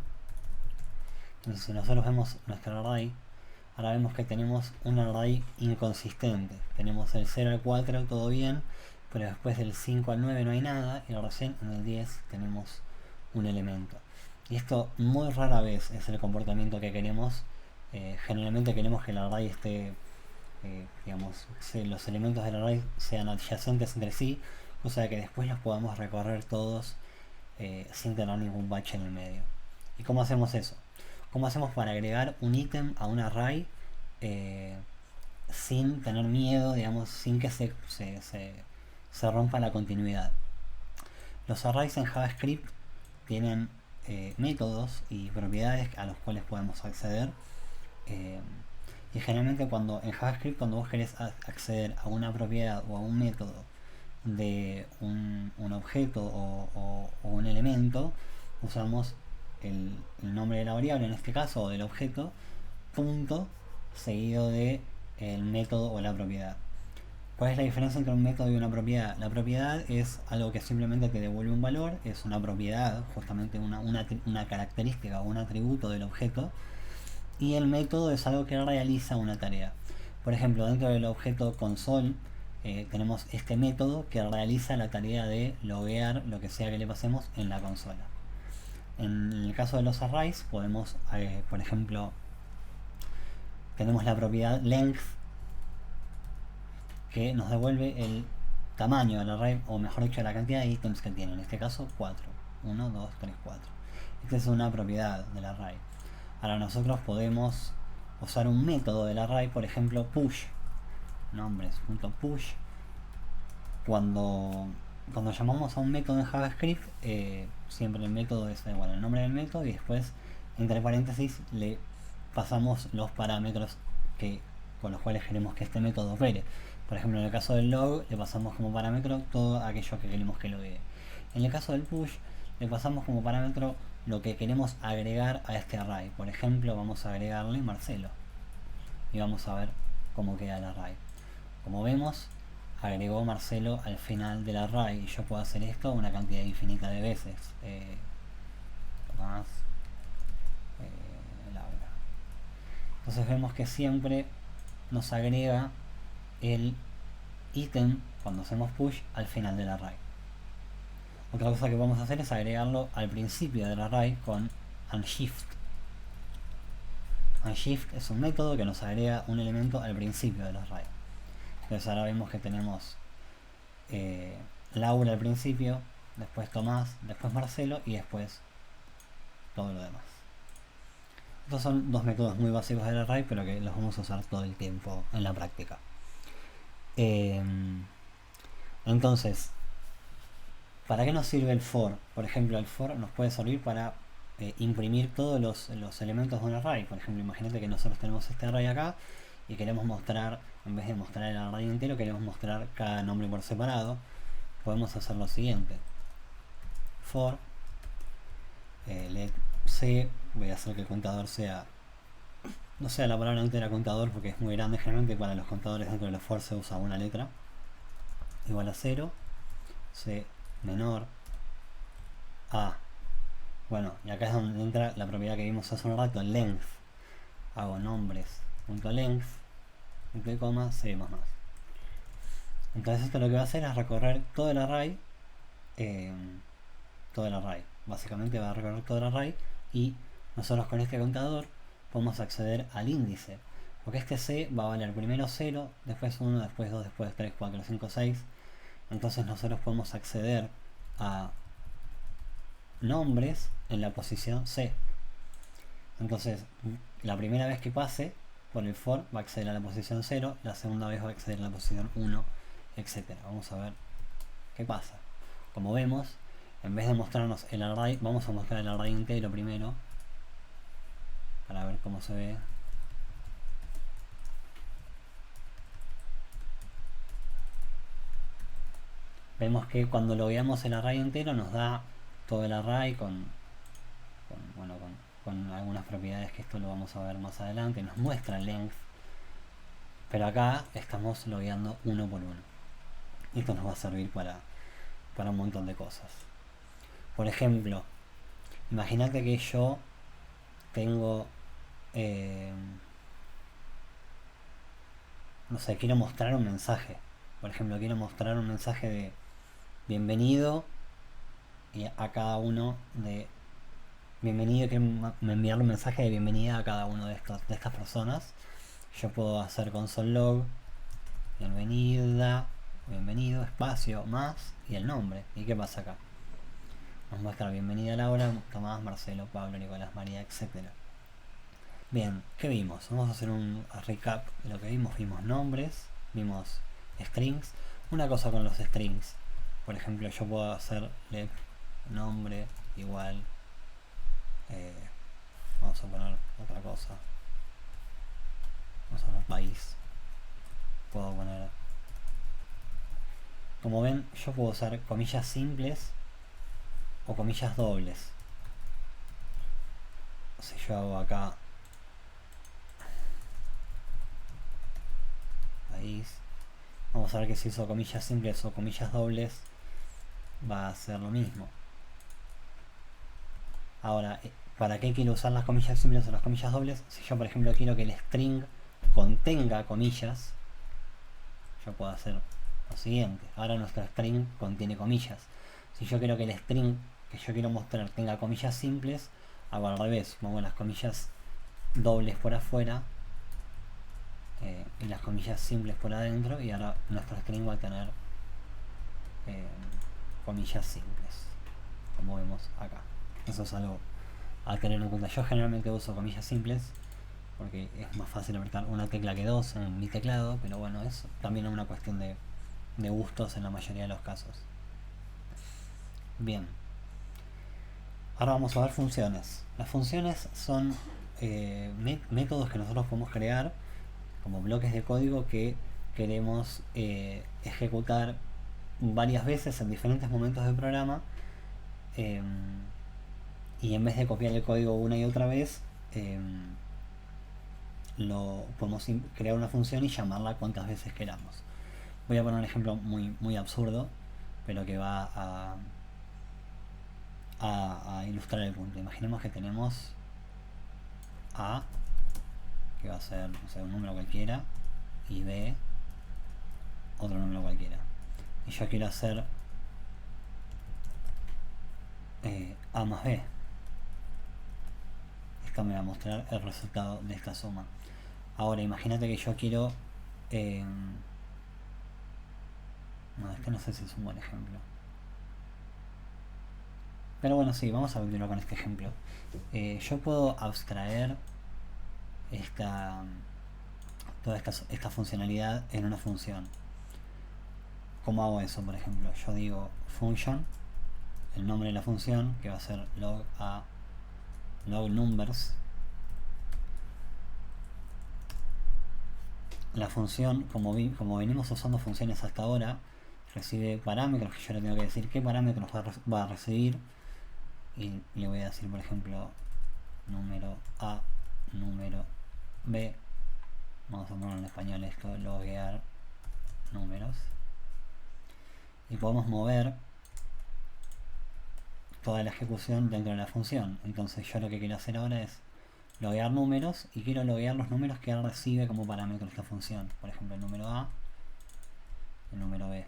[SPEAKER 1] Entonces si nosotros vemos nuestro array, ahora vemos que tenemos un array inconsistente. Tenemos el 0 al 4, todo bien, pero después del 5 al 9 no hay nada, y recién en el 10 tenemos un elemento. Y esto muy rara vez es el comportamiento que queremos. Generalmente queremos que el array esté, digamos, los elementos del array sean adyacentes entre sí, cosa de que después los podamos recorrer todos sin tener ningún bache en el medio. ¿Y cómo hacemos eso? ¿Cómo hacemos para agregar un ítem a un array sin tener miedo, digamos, sin que se rompa la continuidad? Los arrays en JavaScript tienen métodos y propiedades a los cuales podemos acceder. Y generalmente en JavaScript, cuando vos querés acceder a una propiedad o a un método de un objeto o un elemento, usamos el nombre de la variable, en este caso, o del objeto, punto, seguido de el método o la propiedad. ¿Cuál es la diferencia entre un método y una propiedad? La propiedad es algo que simplemente te devuelve un valor, es una propiedad, justamente una característica o un atributo del objeto, y el método es algo que realiza una tarea. Por ejemplo, dentro del objeto console tenemos este método que realiza la tarea de loguear lo que sea que le pasemos en la consola. En el caso de los arrays podemos, por ejemplo, tenemos la propiedad length que nos devuelve el tamaño del array, o mejor dicho, la cantidad de ítems que tiene. En este caso 4. 1, 2, 3, 4. Esta es una propiedad del array. Ahora nosotros podemos usar un método del array, por ejemplo push, nombres.push. Cuando llamamos a un método en JavaScript, siempre el método es igual el nombre del método y después entre paréntesis le pasamos los parámetros con los cuales queremos que este método opere. Por ejemplo, en el caso del log le pasamos como parámetro todo aquello que queremos que loguee. En el caso del push le pasamos como parámetro lo que queremos agregar a este array. Por ejemplo, vamos a agregarle Marcelo y vamos a ver cómo queda el array. Como vemos, agregó Marcelo al final del array y yo puedo hacer esto una cantidad infinita de veces. Más Laura. Entonces vemos que siempre nos agrega el ítem cuando hacemos push al final del array. Otra cosa que vamos a hacer es agregarlo al principio del array con unshift. Unshift es un método que nos agrega un elemento al principio del array. Entonces ahora vemos que tenemos Laura al principio, después Tomás, después Marcelo y después todo lo demás. Estos son dos métodos muy básicos del array, pero que los vamos a usar todo el tiempo en la práctica. Entonces, ¿para qué nos sirve el for? Por ejemplo, el for nos puede servir para imprimir todos los elementos de un array. Por ejemplo, imagínate que nosotros tenemos este array acá y queremos mostrar, en vez de mostrar el array entero, queremos mostrar cada nombre por separado. Podemos hacer lo siguiente: for let c, voy a hacer que el contador sea, no sea la palabra entera contador porque es muy grande. Generalmente para los contadores dentro de los for se usa una letra, igual a 0, c menor a, bueno, y acá es donde entra la propiedad que vimos hace un rato, length. Hago nombres.length, entre coma, c más más. Entonces esto lo que va a hacer es recorrer todo el array, básicamente va a recorrer todo el array, y nosotros con este contador podemos acceder al índice, porque este c va a valer primero 0, después 1, después 2, después 3, 4, 5, 6. Entonces nosotros podemos acceder a nombres en la posición C. Entonces la primera vez que pase por el for va a acceder a la posición 0, la segunda vez va a acceder a la posición 1, etc. Vamos a ver qué pasa. Como vemos, en vez de mostrarnos el array, vamos a mostrar el array entero primero para ver cómo se ve. Vemos que cuando logueamos el array entero nos da todo el array con algunas propiedades que esto lo vamos a ver más adelante. Nos muestra el length, pero acá estamos logueando uno por uno. Esto nos va a servir para un montón de cosas. Por ejemplo, imagínate que yo tengo eh, no sé, quiero mostrar un mensaje. Por ejemplo, quiero mostrar un mensaje de bienvenido y a cada uno de bienvenido, quiero enviarle un mensaje de bienvenida a cada uno de estas personas. Yo puedo hacer console log, bienvenida, bienvenido, espacio, más y el nombre. ¿Y qué pasa acá? Nos muestra bienvenida Laura, Tomás, Marcelo, Pablo, Nicolás, María, etc. Bien, ¿qué vimos? Vamos a hacer un recap de lo que vimos. Vimos nombres, vimos strings. Una cosa con los strings, por ejemplo, yo puedo hacer let nombre igual, vamos a poner otra cosa, vamos a poner país, puedo poner, como ven, yo puedo usar comillas simples o comillas dobles. Si yo hago acá país, vamos a ver que si uso comillas simples o comillas dobles va a ser lo mismo. Ahora, ¿para qué quiero usar las comillas simples o las comillas dobles? Si yo, por ejemplo, quiero que el string contenga comillas, yo puedo hacer lo siguiente. Ahora nuestro string contiene comillas. Si yo quiero que el string que yo quiero mostrar tenga comillas simples, hago al revés. Pongo las comillas dobles por afuera y las comillas simples por adentro, y ahora nuestro string va a tener comillas simples, como vemos acá. Eso es algo a tener en cuenta. Yo generalmente uso comillas simples porque es más fácil apretar una tecla que dos en mi teclado, pero bueno, es también una cuestión de gustos en la mayoría de los casos. Bien, ahora vamos a ver funciones. Las funciones son métodos que nosotros podemos crear como bloques de código que queremos ejecutar varias veces en diferentes momentos del programa, y en vez de copiar el código una y otra vez, lo podemos crear una función y llamarla cuantas veces queramos. Voy a poner un ejemplo muy absurdo, pero que va a ilustrar el punto. Imaginemos que tenemos A, que va a ser, no sé, un número cualquiera, y B, otro número cualquiera. Y yo quiero hacer A más B. Esto me va a mostrar el resultado de esta suma. Ahora imagínate que yo quiero no, es que no sé si es un buen ejemplo, pero bueno, sí, vamos a continuar con este ejemplo. Yo puedo abstraer toda esta funcionalidad en una función. ¿Cómo hago eso? Por ejemplo, yo digo function, el nombre de la función, que va a ser log numbers. La función, como venimos usando funciones hasta ahora, recibe parámetros que yo le tengo que decir qué parámetros va a recibir, y le voy a decir, por ejemplo, número A, número B. Vamos a poner en español esto, loguear números, y podemos mover toda la ejecución dentro de la función. Entonces yo lo que quiero hacer ahora es loguear números, y quiero loguear los números que él recibe como parámetro esta función. Por ejemplo, el número A, el número B.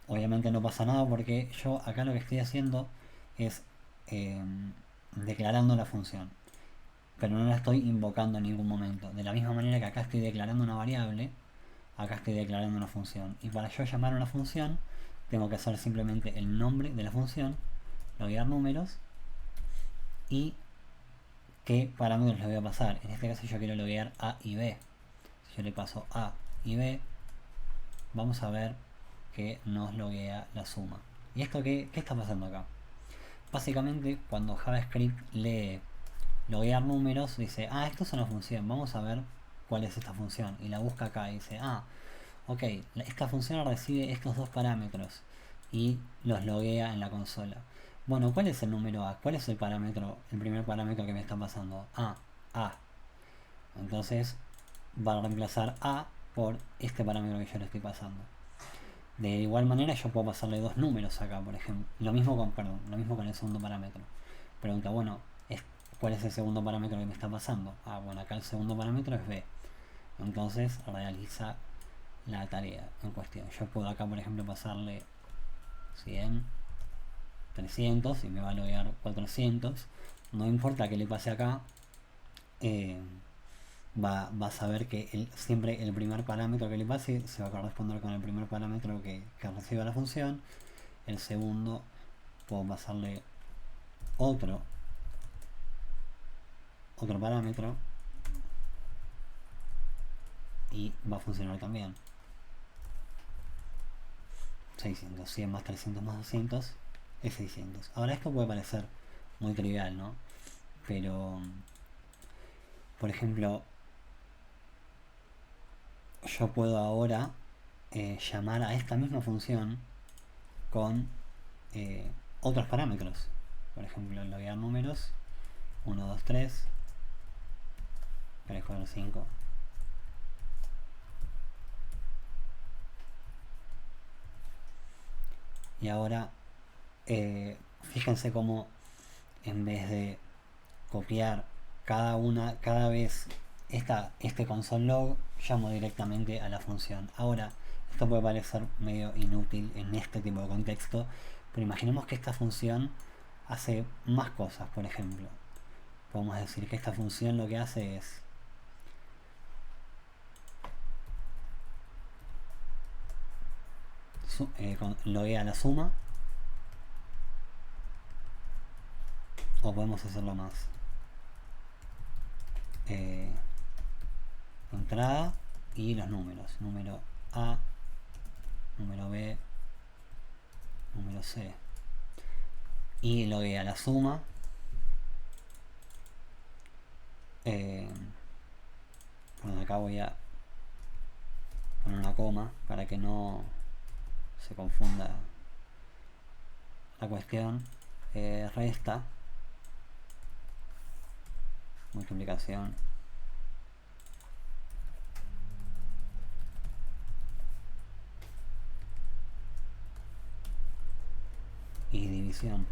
[SPEAKER 1] Obviamente no pasa nada porque yo acá lo que estoy haciendo es declarando la función, pero no la estoy invocando en ningún momento. De la misma manera que acá estoy declarando una variable, acá estoy declarando una función. Y para yo llamar a una función, tengo que hacer simplemente el nombre de la función, loguear números, y qué parámetros le voy a pasar. En este caso yo quiero loguear A y B. Si yo le paso A y B, vamos a ver que nos loguea la suma. ¿Y esto qué está pasando acá? Básicamente, cuando JavaScript lee loguear números, dice, esto es una función, vamos a ver cuál es esta función. Y la busca acá y dice, ok, esta función recibe estos dos parámetros, y los loguea en la consola. Bueno, ¿cuál es el número A? ¿Cuál es el parámetro, el primer parámetro que me está pasando? A. Entonces va a reemplazar A por este parámetro que yo le estoy pasando. De igual manera yo puedo pasarle dos números acá, por ejemplo. Lo mismo con el segundo parámetro. Pregunta, bueno, ¿cuál es el segundo parámetro que me está pasando? Ah, bueno, acá el segundo parámetro es b. Entonces realiza la tarea en cuestión. Yo puedo acá, por ejemplo, pasarle 100, 300 y me va a loguear 400. No importa que le pase acá, va a saber que siempre el primer parámetro que le pase se va a corresponder con el primer parámetro que reciba la función. El segundo puedo pasarle otro parámetro y va a funcionar también. 600, 100 más 300 más 200 es 600. Ahora esto puede parecer muy trivial, ¿no? Pero, por ejemplo, yo puedo ahora llamar a esta misma función con otros parámetros. Por ejemplo, loguear números 1, 2, 3, 3, 4, 5. Y ahora, fíjense cómo en vez de copiar cada vez este console log, llamo directamente a la función. Ahora, esto puede parecer medio inútil en este tipo de contexto, pero imaginemos que esta función hace más cosas. Por ejemplo, podemos decir que esta función lo que hace es loguea la suma, o podemos hacerlo más, entrada y los números, número A, número B, número C, y loguea la suma, bueno, acá voy a poner una coma para que no se confunda la cuestión. Resta, multiplicación, y división.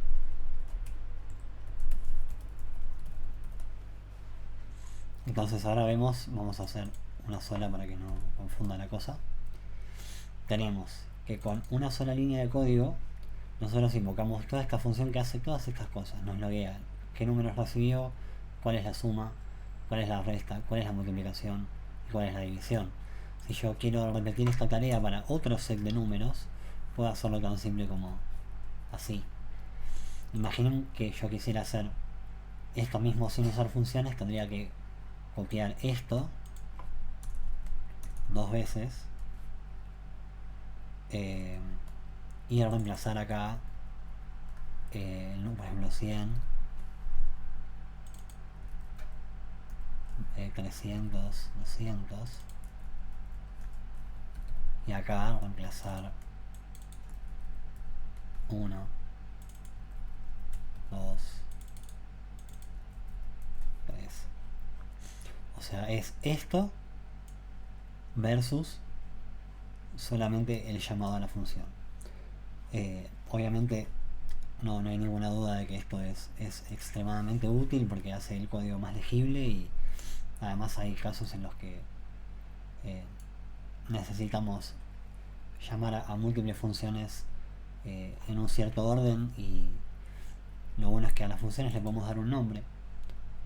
[SPEAKER 1] Entonces ahora vamos a hacer una sola para que no confunda la cosa. Tenemos que con una sola línea de código nosotros invocamos toda esta función que hace todas estas cosas. Nos loguea qué números recibió, cuál es la suma, cuál es la resta, cuál es la multiplicación y cuál es la división. Si yo quiero repetir esta tarea para otro set de números, puedo hacerlo tan simple como así. Imaginen que yo quisiera hacer esto mismo sin usar funciones. Tendría que copiar esto dos veces y reemplazar acá por ejemplo 100, 300, 200, y acá reemplazar 1, 2, 3. O sea, es esto versus solamente el llamado a la función. Obviamente no hay ninguna duda de que esto es extremadamente útil porque hace el código más legible, y además hay casos en los que necesitamos llamar a múltiples funciones en un cierto orden, y lo bueno es que a las funciones le podemos dar un nombre,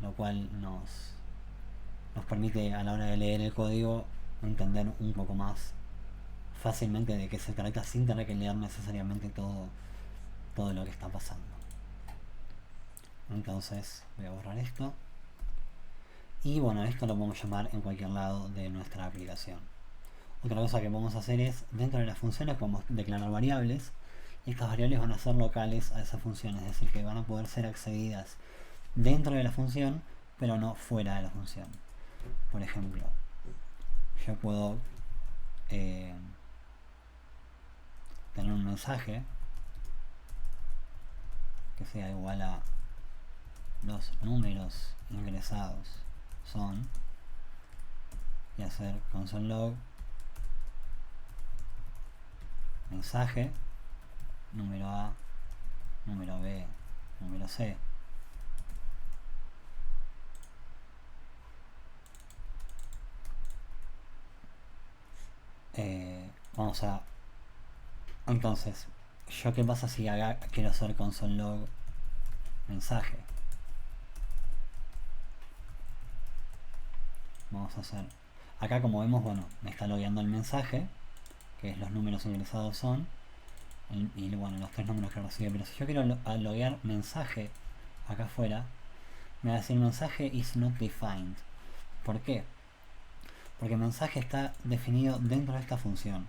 [SPEAKER 1] lo cual nos permite a la hora de leer el código entender un poco más fácilmente de qué se trata sin tener que leer necesariamente todo lo que está pasando. Entonces voy a borrar esto, y bueno, esto lo podemos llamar en cualquier lado de nuestra aplicación. Otra cosa que podemos hacer es, dentro de las funciones podemos declarar variables, y estas variables van a ser locales a esa función, es decir, que van a poder ser accedidas dentro de la función pero no fuera de la función. Por ejemplo, yo puedo tener un mensaje que sea igual a los números ingresados son, y hacer console log mensaje número A, número B, número C. Vamos a... Entonces, ¿yo qué pasa si acá quiero hacer console log mensaje? Vamos a hacer... Acá como vemos, bueno, me está logueando el mensaje, que es los números ingresados son, y bueno, los 3 números que recibe. Pero si yo quiero loguear mensaje acá afuera, me va a decir mensaje is not defined. ¿Por qué? Porque mensaje está definido dentro de esta función.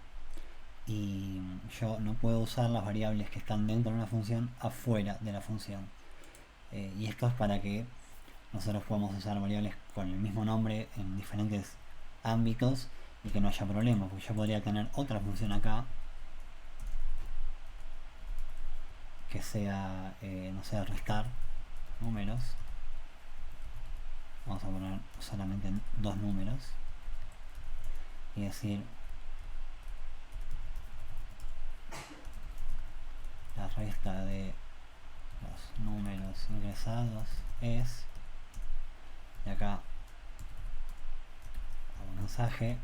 [SPEAKER 1] Y yo no puedo usar las variables que están dentro de una función afuera de la función. Y esto es para que nosotros podamos usar variables con el mismo nombre en diferentes ámbitos y que no haya problemas, porque yo podría tener otra función acá que sea, no sé, restar números. Vamos a poner solamente 2 números y decir la resta de los números ingresados es, y acá hago un mensaje,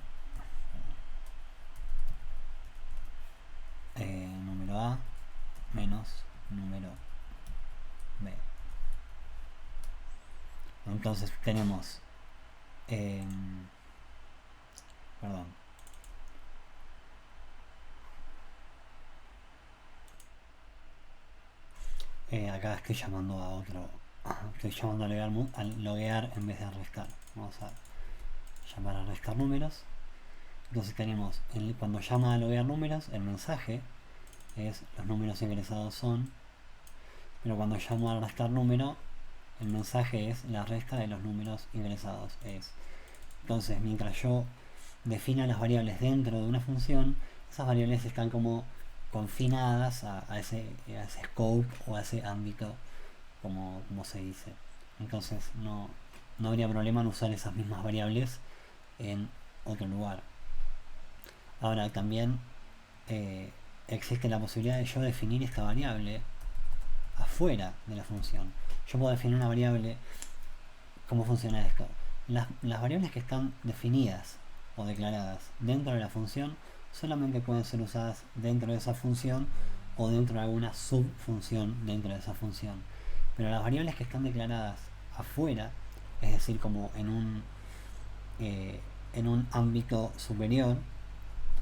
[SPEAKER 1] número A menos número B. Entonces tenemos perdón, acá estoy llamando a otro, estoy llamando a loguear en vez de a restar. Vamos a llamar a restar números. Entonces tenemos, cuando llama a loguear números, el mensaje es los números ingresados son, pero cuando llamo a restar número, el mensaje es la resta de los números ingresados es. Entonces, mientras yo defina las variables dentro de una función, esas variables están como confinadas a ese scope o a ese ámbito, como se dice. Entonces no habría problema en usar esas mismas variables en otro lugar. Ahora también existe la posibilidad de yo definir esta variable afuera de la función. Yo puedo definir una variable. ¿Cómo funciona esto? Las variables que están definidas o declaradas dentro de la función solamente pueden ser usadas dentro de esa función o dentro de alguna subfunción dentro de esa función. Pero las variables que están declaradas afuera, es decir, como en un ámbito superior,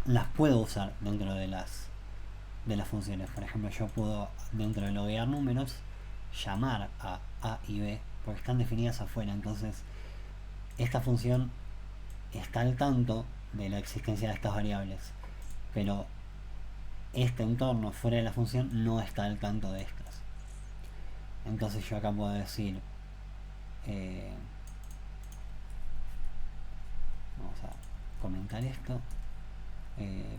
[SPEAKER 1] las puedo usar dentro de las funciones. Por ejemplo, yo puedo, dentro de loguear números, llamar a A y B porque están definidas afuera. Entonces esta función está al tanto de la existencia de estas variables, pero este entorno fuera de la función no está al tanto de estas. Entonces yo acá puedo decir vamos a comentar esto,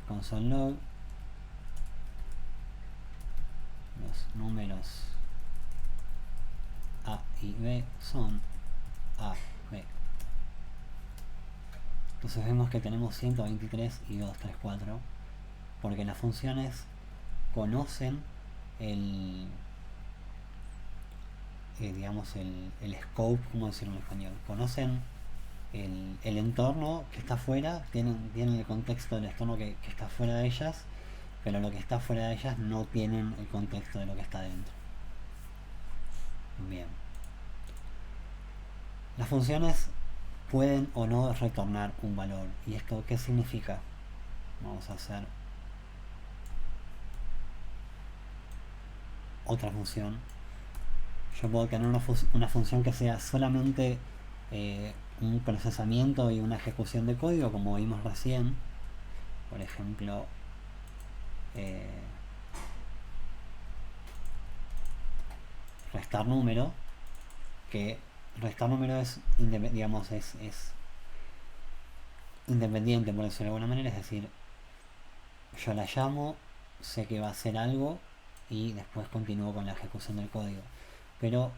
[SPEAKER 1] console log los números A y B son A, B. Entonces vemos que tenemos 123 y 234 porque las funciones conocen digamos el scope, ¿cómo decirlo en español? Conocen el entorno que está afuera, tienen el contexto del entorno que está fuera de ellas, pero lo que está fuera de ellas no tienen el contexto de lo que está dentro. Bien. Las funciones pueden o no retornar un valor. ¿Y esto qué significa? Vamos a hacer otra función. Yo puedo tener una función que sea solamente un procesamiento y una ejecución de código, como vimos recién. Por ejemplo, restar número, que restar número es, digamos, es independiente, por decirlo de alguna manera. Es decir, yo la llamo, sé que va a hacer algo y después continúo con la ejecución del código. Pero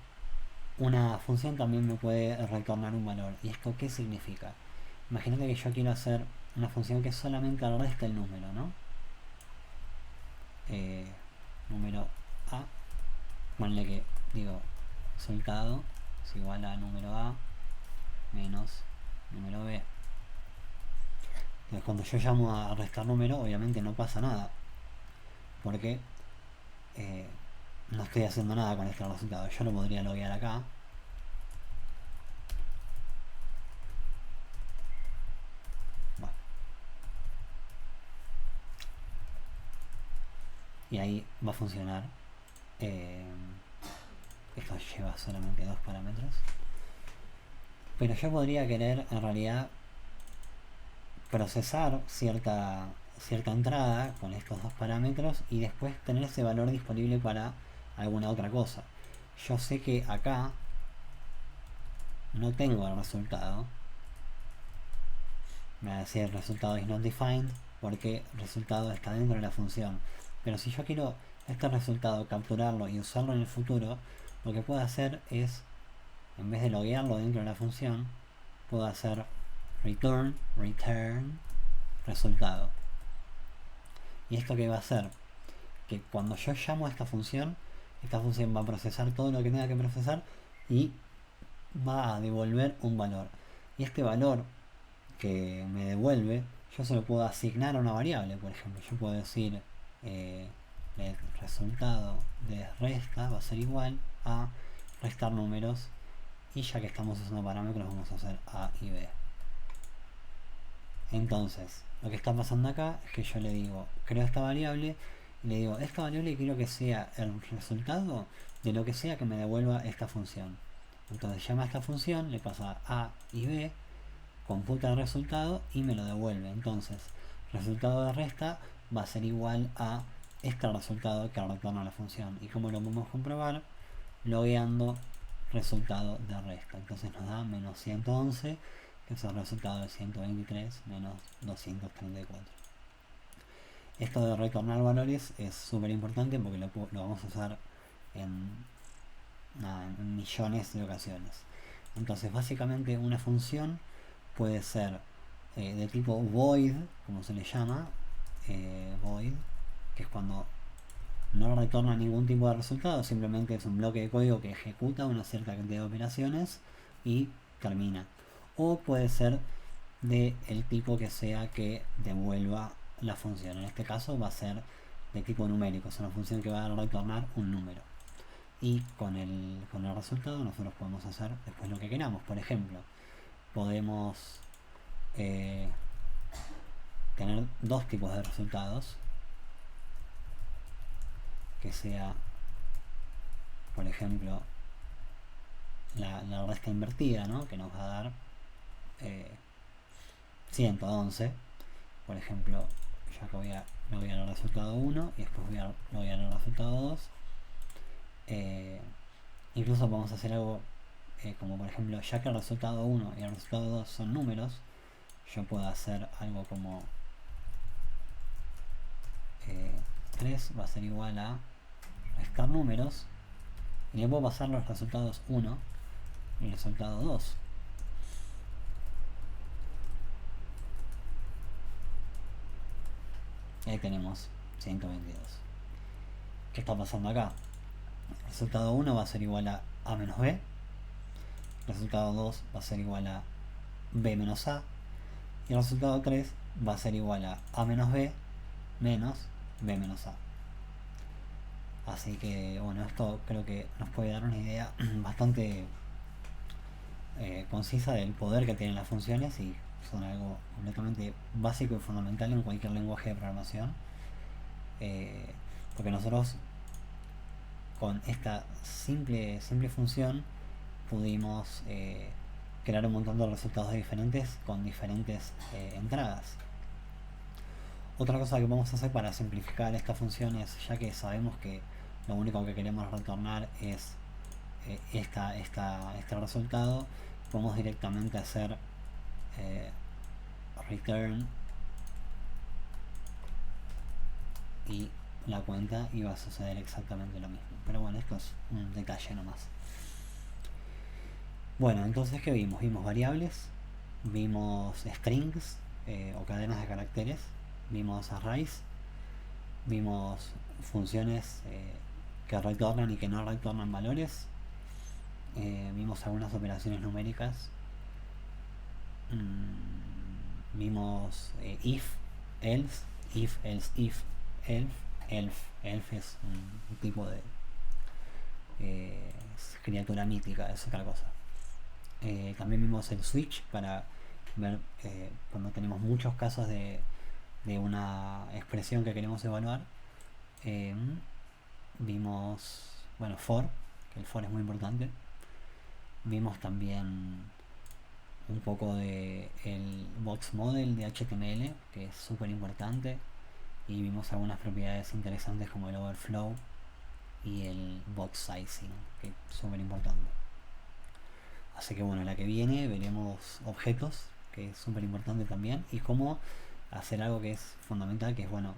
[SPEAKER 1] una función también me puede retornar un valor. ¿Y esto qué significa? Imagínate que yo quiero hacer una función que solamente resta el número, ¿no? Número A, ponle que, digo, resultado es igual a número A menos número B. Entonces cuando yo llamo a restar número, obviamente no pasa nada, porque no estoy haciendo nada con este resultado. Yo lo podría loguear acá. Bueno, y ahí va a funcionar. Esto lleva solamente 2 parámetros. Pero yo podría querer en realidad procesar cierta entrada con estos 2 parámetros y después tener ese valor disponible para alguna otra cosa. Yo sé que acá no tengo el resultado. Me va a decir el resultado is not defined porque el resultado está dentro de la función. Pero si yo quiero este resultado capturarlo y usarlo en el futuro, lo que puedo hacer es, en vez de loguearlo dentro de la función, puedo hacer return resultado. ¿Y esto qué va a hacer? Que cuando yo llamo a esta función va a procesar todo lo que tenga que procesar y va a devolver un valor. Y este valor que me devuelve, yo se lo puedo asignar a una variable. Por ejemplo, yo puedo decir el resultado de resta va a ser igual a restar números, y ya que estamos usando parámetros vamos a hacer a y b. Entonces lo que está pasando acá es que yo le digo, creo esta variable y le digo, esta variable quiero que sea el resultado de lo que sea que me devuelva esta función. Entonces llama a esta función, le pasa a y b, computa el resultado y me lo devuelve. Entonces el resultado de resta va a ser igual a este resultado que retorna la función. ¿Y cómo lo podemos comprobar? Logueando resultado de resta. Entonces nos da menos 111, que es el resultado de 123 menos 234. Esto de retornar valores es súper importante porque lo vamos a usar en millones de ocasiones. Entonces básicamente una función puede ser de tipo void, como se le llama, void, que es cuando no retorna ningún tipo de resultado, simplemente es un bloque de código que ejecuta una cierta cantidad de operaciones y termina. O puede ser de el tipo que sea que devuelva la función. En este caso va a ser de tipo numérico, es una función que va a retornar un número. Y con el resultado nosotros podemos hacer después lo que queramos. Por ejemplo, podemos tener dos tipos de resultados, que sea, por ejemplo, la resta invertida, ¿no? Que nos va a dar 111. Por ejemplo, ya que voy a el resultado 1 y después voy a el resultado 2. Incluso podemos hacer algo como, por ejemplo, ya que el resultado 1 y el resultado 2 son números, yo puedo hacer algo como 3 va a ser igual a restar números, y le puedo pasar los resultados 1 y el resultado 2. Y ahí tenemos 122. ¿Qué está pasando acá? El resultado 1 va a ser igual a a menos b, el resultado 2 va a ser igual a b menos a, y el resultado 3 va a ser igual a menos b menos b menos a. Así que bueno, esto creo que nos puede dar una idea bastante concisa del poder que tienen las funciones, y son algo completamente básico y fundamental en cualquier lenguaje de programación, porque nosotros con esta simple función pudimos crear un montón de resultados diferentes con diferentes entradas. Otra cosa que vamos a hacer para simplificar esta función es, ya que sabemos que lo único que queremos retornar es este resultado, podemos directamente hacer return y la cuenta iba a suceder exactamente lo mismo. Pero bueno, esto es un detalle nomás. Bueno, entonces ¿qué vimos? Vimos variables, vimos strings o cadenas de caracteres, vimos arrays, vimos funciones que retornan y que no retornan valores, vimos algunas operaciones numéricas, vimos if, else, if, elf es un tipo de criatura mítica, es otra cosa. También vimos el switch para ver cuando tenemos muchos casos de una expresión que queremos evaluar. Vimos, bueno, for, que el for es muy importante. Vimos también un poco de el box model de HTML, que es súper importante, y vimos algunas propiedades interesantes como el overflow y el box sizing, que es súper importante. Así que bueno, la que viene veremos objetos, que es súper importante también, y cómo hacer algo que es fundamental, que es bueno,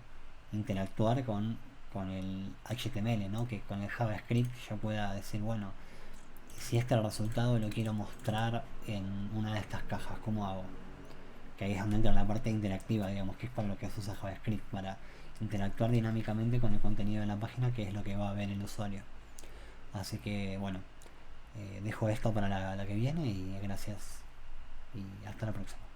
[SPEAKER 1] interactuar con el HTML, ¿no? Que con el JavaScript yo pueda decir, bueno, si este resultado lo quiero mostrar en una de estas cajas, ¿cómo hago? Que ahí es donde entra la parte interactiva, digamos, que es para lo que se usa JavaScript, para interactuar dinámicamente con el contenido de la página, que es lo que va a ver el usuario. Así que bueno, dejo esto para la que viene y gracias y hasta la próxima.